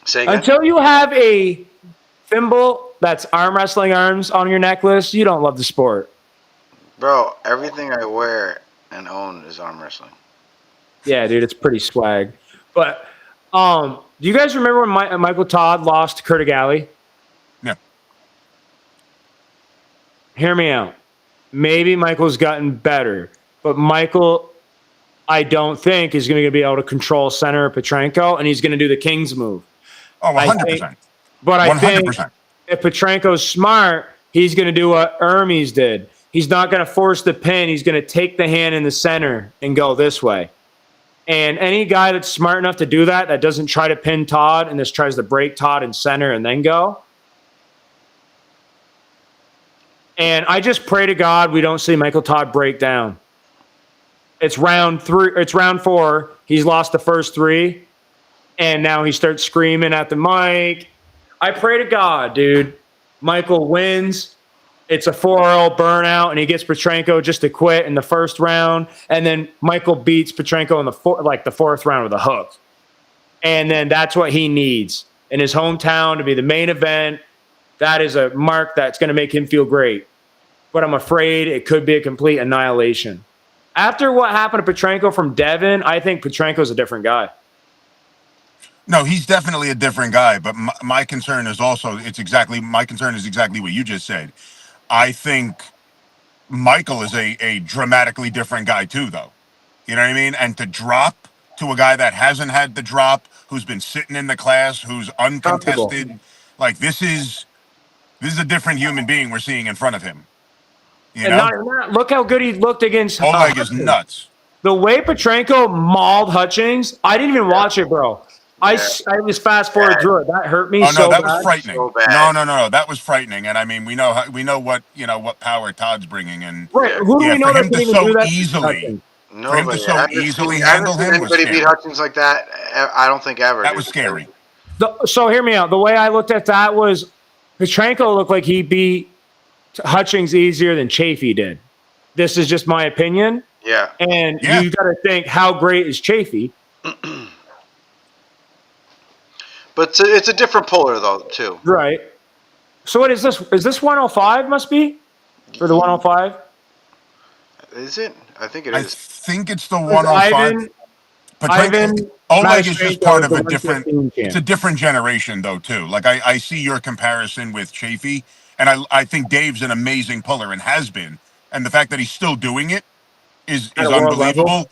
Say again? Until you have a thimble that's arm wrestling arms on your necklace, you don't love the sport. Bro, everything I wear and own is arm wrestling. Yeah, dude, it's pretty swag. But do you guys remember when Michael Todd lost to Kurt Galley? Yeah. Hear me out. Maybe Michael's gotten better, but Michael, I don't think, is going to be able to control center Petrenko, and he's going to do the King's move. Oh, 100%. But I 100%. think if Petrenko's smart, he's going to do what Hermes did. He's not going to force the pin. He's going to take the hand in the center and go this way. And any guy that's smart enough to do that, that doesn't try to pin Todd and just tries to break Todd in center and then go. And I just pray to God we don't see Michael Todd break down. It's round 3. It's round 4. He's lost the first 3. And now he starts screaming at the mic. I pray to God, dude. Michael wins. It's a 4-0 burnout, and he gets Petrenko just to quit in the first round. And then Michael beats Petrenko in the 4th round with a hook. And then that's what he needs in his hometown to be the main event. That is a mark that's going to make him feel great. But I'm afraid it could be a complete annihilation. After what happened to Petrenko from Devin, I think Petrenko's a different guy. No, he's definitely a different guy. But my concern is also exactly what you just said. I think Michael is a dramatically different guy too, though. You know what I mean? And to drop to a guy that hasn't had the drop, who's been sitting in the class, who's uncontested, like this is a different human being we're seeing in front of him. You know? Look how good he looked against Oleg is nuts. The way Petrenko mauled Hutchins, I didn't even watch it, bro. I just fast forward through it. That hurt me. Oh no, that bad. was frightening. So bad. No, that was frightening. And I mean, we know what power Todd's bringing, and right. Who do we know for him to so easily, handle him was anybody scary. beat Hutchins like that? I don't think ever. That was scary. So hear me out. The way I looked at that was Petrenko looked like he beat Hutchins easier than Chafee did. This is just my opinion. Yeah. And you got to think, how great is Chafee? But it's a different puller, though, too. Right. So what is this? Is this 105 must be? For the 105? Is it? I think it is. I think it's the 105. Oleg is just part of a different. It's a different generation, though, too. Like I see your comparison with Chafee, and I think Dave's an amazing puller and has been, and the fact that he's still doing it is unbelievable.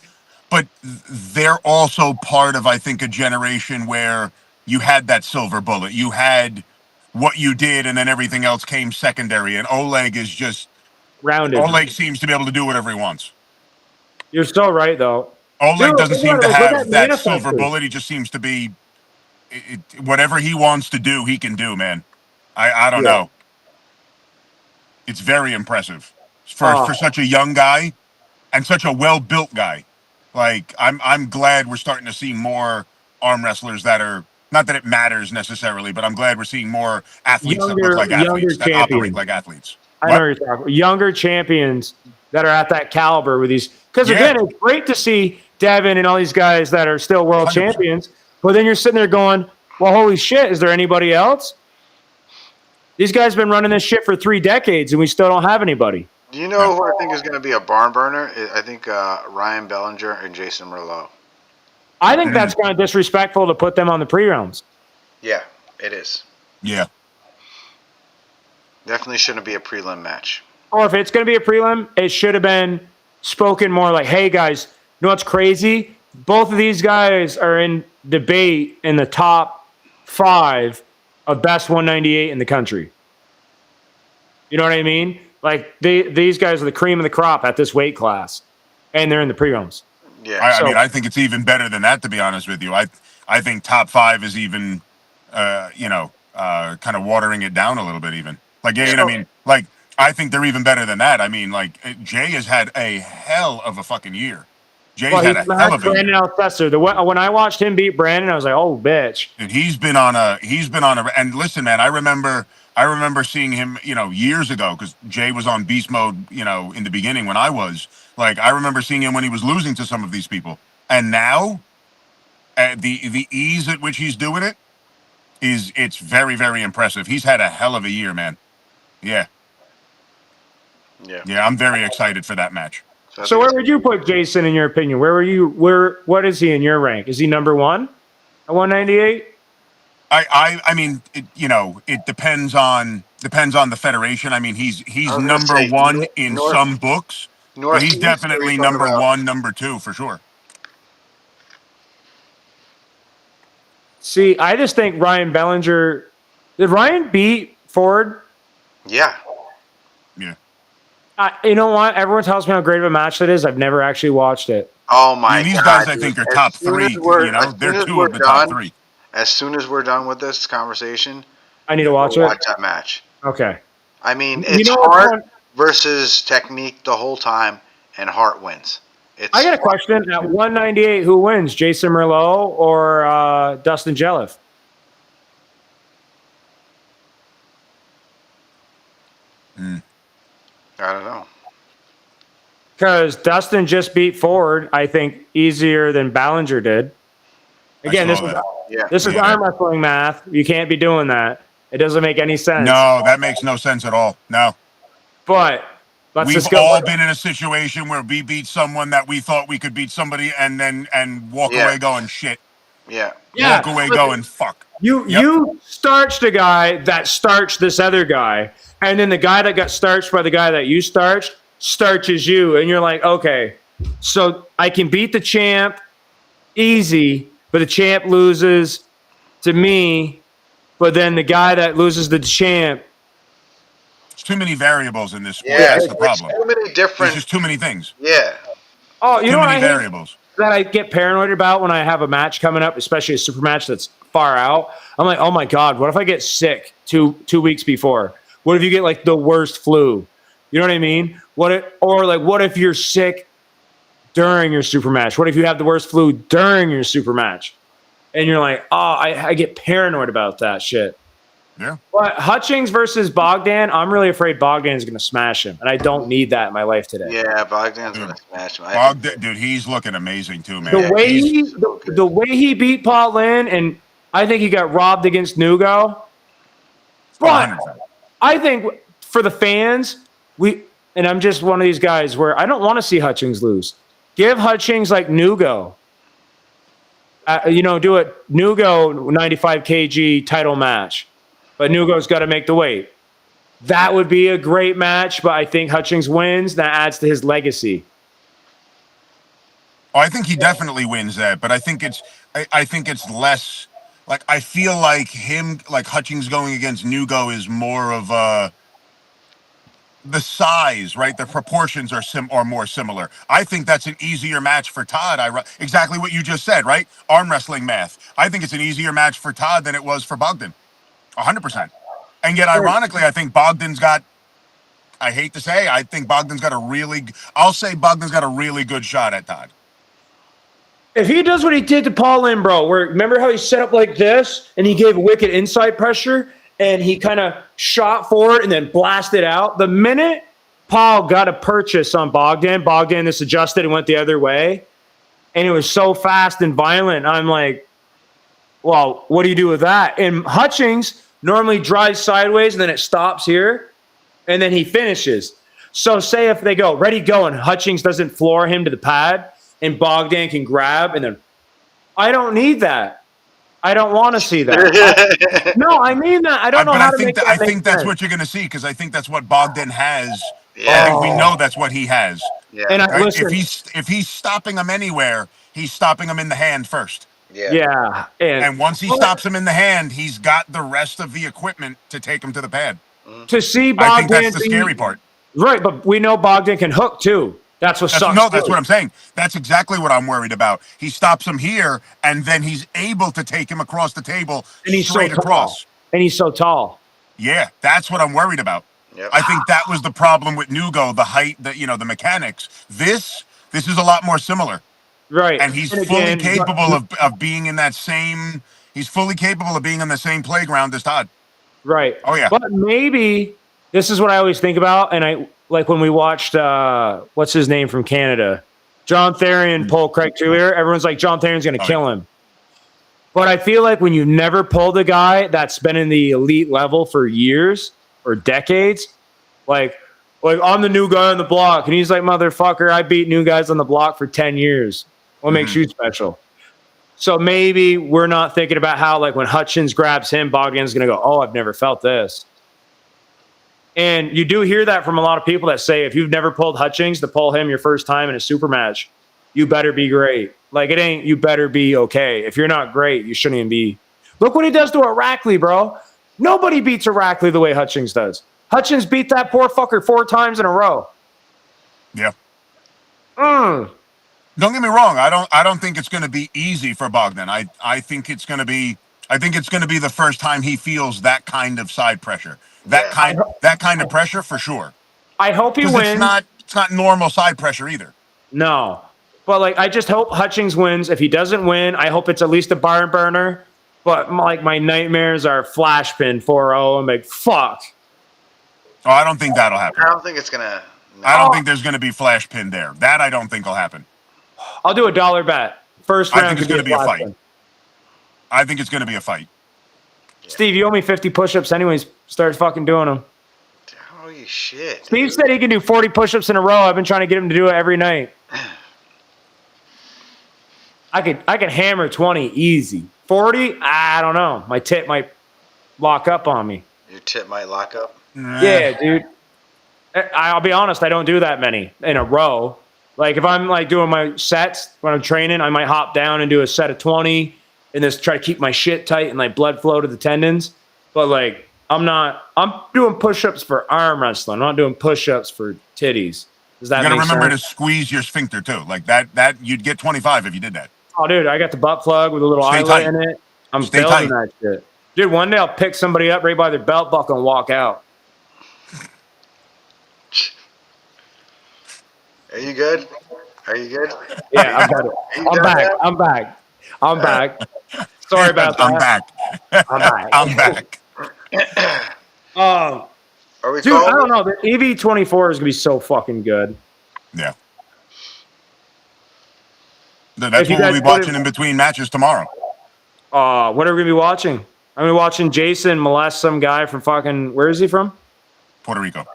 But they're also part of, I think, a generation where you had that silver bullet. You had what you did, and then everything else came secondary. And Oleg is just rounded. Oleg seems to be able to do whatever he wants. You're so right, though. Oleg doesn't seem to have that silver bullet. He just seems to be whatever he wants to do, he can do, man. I don't know. It's very impressive for such a young guy and such a well-built guy. Like I'm glad we're starting to see more arm wrestlers that are. Not that it matters necessarily, but I'm glad we're seeing more athletes that look like athletes, that operate like athletes. I know what you're talking about. Younger champions that are at that caliber with these. Because, again, it's great to see Devin and all these guys that are still world 100%. Champions. But then you're sitting there going, well, holy shit, is there anybody else? These guys have been running this shit for 3 decades, and we still don't have anybody. Do you know who I think is going to be a barn burner? I think Ryan Bellinger and Jason Merlot. I think that's kind of disrespectful to put them on the pre-rounds. Yeah, it is. Yeah. Definitely shouldn't be a prelim match. Or if it's going to be a prelim, it should have been spoken more like, hey, guys, you know what's crazy? Both of these guys are in debate in the top 5 of best 198 in the country. You know what I mean? Like, these guys are the cream of the crop at this weight class, and they're in the prelims. Yeah. I mean, I think it's even better than that, to be honest with you. I think top 5 is even, kind of watering it down a little bit, even. Like, yeah, you know what I mean? Like, I think they're even better than that. I mean, like, Jay has had a hell of a fucking year. Jay's Well, he had a hell of a Brandon year. Alcester. When I watched him beat Brandon, I was like, oh, bitch. Dude, he's been on a, and listen, man, I remember seeing him, years ago, because Jay was on beast mode, in the beginning when I was. Like, I remember seeing him when he was losing to some of these people. And now, the ease at which he's doing it it's very, very impressive. He's had a hell of a year, man. Yeah. Yeah. Yeah, I'm very excited for that match. So where would you put Jason in your opinion? What is he in your rank? Is he number 1 at 198? I mean, it depends on the federation. I mean, he's number 1 in some books, but he's definitely number 1, number 2 for sure. See, I just think Ryan Bellinger. Did Ryan beat Ford? Yeah. Yeah. You know what? Everyone tells me how great of a match that is. I've never actually watched it. Oh my these God, guys, I think, are top 3. They're 2 of the top 3. As soon as we're done with this conversation, I need to watch that match. Okay. I mean, it's Hart versus technique the whole time, and Hart wins. I got a question. At 198, who wins, Jason Merlot or Dustin Jelliff? I don't know. Because Dustin just beat Ford, I think, easier than Ballinger did. Again, this is arm wrestling math. You can't be doing that. It doesn't make any sense. No, that makes no sense at all. No. But we've all been in a situation where we beat someone that we thought we could beat somebody and walk away going shit. Yeah. Walk away going fuck. You starched a guy that starched this other guy, and then the guy that got starched by the guy that you starched starches you, and you're like, okay, so I can beat the champ easy, but the champ loses to me, but then the guy that loses the champ. There's too many variables in this sport. Yeah, that's the problem. Too many different. There's just too many things. Yeah. Oh, you know what variables that I get paranoid about when I have a match coming up, especially a super match that's far out. I'm like, oh my God, what if I get sick two weeks before? What if you get like the worst flu? You know what I mean? What if you're sick during your super match? What if you have the worst flu during your super match? And you're like, oh, I get paranoid about that shit. Yeah. But Hutchings versus Bogdan, I'm really afraid Bogdan's going to smash him, and I don't need that in my life today. Yeah, Bogdan's going to smash him. Dude, he's looking amazing too, man. The way he beat Paul Lynn, and I think he got robbed against Nugo. But 100%. I think for the fans, and I'm just one of these guys where I don't want to see Hutchings lose. Give Hutchings like Nugo. Do it Nugo 95 kg title match. But Nugo's got to make the weight. That would be a great match, but I think Hutchings wins. That adds to his legacy. Oh, I think he definitely wins that, but I think it's less. Like, I feel like Hutchings going against Nugo is more of the size, right? The proportions are more similar. I think that's an easier match for Todd. Exactly what you just said, right? Arm wrestling math. I think it's an easier match for Todd than it was for Bogdan. 100%. And yet, ironically, I think Bogdan's got, I hate to say, I think Bogdan's got Bogdan's got a really good shot at Todd. If he does what he did to Paul Lynn, bro, remember how he set up like this and he gave wicked inside pressure and he kind of shot forward and then blasted out? The minute Paul got a purchase on Bogdan just adjusted and went the other way. And it was so fast and violent. I'm like, well, what do you do with that? And Hutchings normally drives sideways and then it stops here and then he finishes. So say if they go, ready, go, and Hutchings doesn't floor him to the pad and Bogdan can grab and then I don't need that. I don't want to see that. No, I mean that. I don't know But how to make that I make think that's sense. what you're going to see because I think that's what Bogdan has. I Yeah, think we know Oh, that's what he has. and yeah, I Right? listen. If he's stopping him anywhere, he's stopping him in the hand first. yeah. Yeah, And once he but stops him in the hand, he's got the rest of the equipment to take him to the pad. Mhm. to see I think that's Bogdan the scary be part. right, but we know Bogdan can hook too. That's what That's sucks that's too. what I'm saying. That's exactly what I'm worried about. He stops him here, and then he's able to take him across the table And he's so straight tall. across. And he's so tall. Yeah, that's what I'm worried about. Yep. I think that was the problem with Nugo, the height, the mechanics. This is a lot more similar, Right. and he's And fully again, capable of being in that same. He's fully capable of being on the same playground as Todd. right. Oh yeah, But maybe this is what I always think about. And I like when we watched what's his name from Canada? John Therian pull Craig Tuier. Everyone's like, John Therian's gonna oh yeah. kill him. But I feel like when you never pulled a guy that's been in the elite level for years or decades, like I'm the new guy on the block, and he's like, motherfucker, I beat new guys on the block for 10 years. What makes Mhm. you special? So maybe we're not thinking about how, like, when Hutchins grabs him, Bogdan's going to go, oh, I've never felt this. And you do hear that from a lot of people that say if you've never pulled Hutchins to pull him your first time in a super match, you better be great. Like, it ain't, you better be okay. If you're not great, you shouldn't even be. Look what he does to Arackley, bro. Nobody beats Arackley the way Hutchins does. Hutchins beat that poor fucker 4 times in a row. Yeah. Mm. Don't get me wrong. I don't think it's going to be easy for Bogdan. I think it's going to be. I think it's going to be the first time he feels that kind of side pressure. Yeah. That kind of pressure for sure. I hope he Because wins. it's not normal side pressure either. No. But, like, I just hope Hutchings wins. If he doesn't win, I hope it's at least a barn burner. But, like, my nightmares are flash pin 4-0. I'm like, fuck. Oh, I don't think that'll happen. I don't think it's gonna. No. I don't think there's going to be flash pin there. That I don't think will happen. I'll do a dollar bet. First I round think it's could going to be a flash fight. pin. I think it's going to be a fight. Steve, you owe me 50 push-ups anyways. Start fucking doing them. Holy shit. Steve said he can do 40 push-ups in a row. I've been trying to get him to do it every night. I could hammer 20 easy. 40? I don't know. My tip might lock up on me. Your tip might lock up. Yeah, dude. I'll be honest, I don't do that many in a row. Like, if I'm, like, doing my sets when I'm training, I might hop down and do a set of 20 and just try to keep my shit tight and, like, blood flow to the tendons. But, like, I'm doing push-ups for arm wrestling. I'm not doing push-ups for titties. Does that You got to make remember sense? to squeeze your sphincter too. Like that you'd get 25 if you did that. Oh, dude, I got the butt plug with a little Stay eyelet tight. in it. I'm Stay building tight. that shit. Dude, one day I'll pick somebody up right by their belt buckle and walk out. Are you good? Are you good? Yeah, I got it. Are you I'm done back. now? I'm back. I'm back. Sorry about that. I'm back. I'm back. I'm back. Are we Dude, I calling? don't know. The EV24 is gonna be so fucking good. Yeah. That's If you what we'll guys be put watching it- in between matches tomorrow. What are we gonna be watching? I'm gonna be watching Jason molest some guy from fucking, where is he from? Puerto Rico.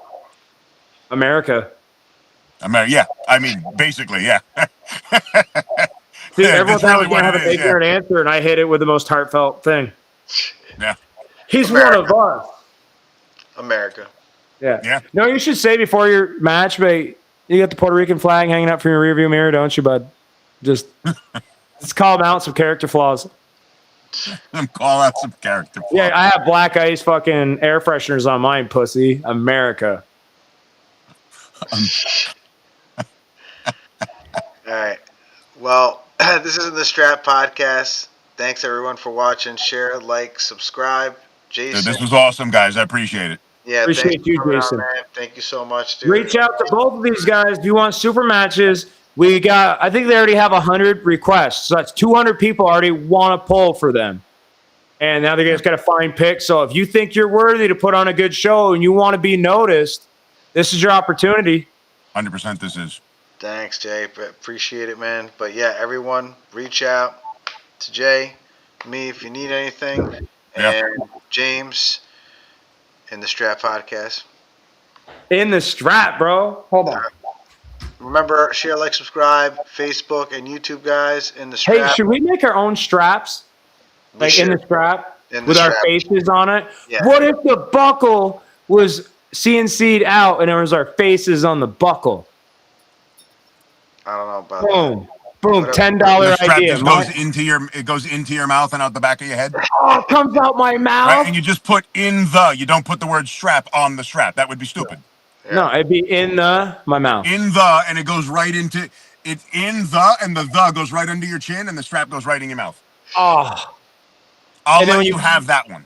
America. Yeah. I mean, basically, yeah. Dude, Yeah, everyone that's thought I really was what gonna have it an is, yeah. ignorant answer, and I hit it with the most heartfelt thing. Yeah. He's America. one of us. America. Yeah. Yeah. No, you should say before your match, but you got the Puerto Rican flag hanging up from your rearview mirror, don't you, bud? Just call them out some character flaws. Call out some character. Yeah, I have black ice fucking air fresheners on mine, pussy. America. All right. Well, this is the Strap Podcast. Thanks everyone for watching. Share, like, subscribe. Jason. This was awesome, guys. I appreciate it. Yeah, Appreciate thanks you, for coming on, Jason. man. Thank you so much, dude. Reach out to both of these guys if you want super matches. We got, I think they already have 100 requests. So that's 200 people already want to pull for them. And now they just got to find picks. So if you think you're worthy to put on a good show and you want to be noticed, this is your opportunity. 100% this is. Thanks, Jay. Appreciate it, man. But yeah, everyone, reach out to Jay, me, if you need anything, Yeah. and James in the Strap Podcast. In the strap, bro. Hold on. Remember, share, like, subscribe, Facebook and YouTube, guys, in the Hey, Strap. should we make our own straps? We like in the should. strap In the with our strap. faces on it. Yeah. What if the buckle was CNC'd out and there was our faces on the buckle? I don't know about that. Boom, boom, Whatever. The $10 strap idea. just goes into your mouth and out the back of your head. Oh, it comes out my Right, and mouth. you just put in the. You don't put the word strap on the strap. That would be stupid. No, Yeah. it'd be in my mouth. In the, and it goes right into. It's in the, and the goes right under your chin, and the strap goes right in your mouth. Oh, I'll and then let when you have that one.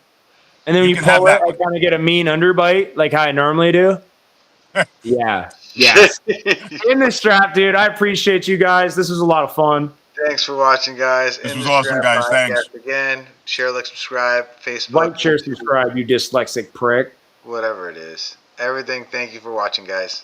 when You you can have pull it, that I one. kind of get a mean underbite, like how I normally do. Yeah. Yes. In the strap, dude. I appreciate you guys. This was a lot of fun. Thanks for watching, guys. This In was the awesome, Strap guys. Thanks. Podcast again. Share, like, subscribe, Facebook, Like, share, YouTube, subscribe, you dyslexic prick. whatever it is. Everything. Thank you for watching, guys.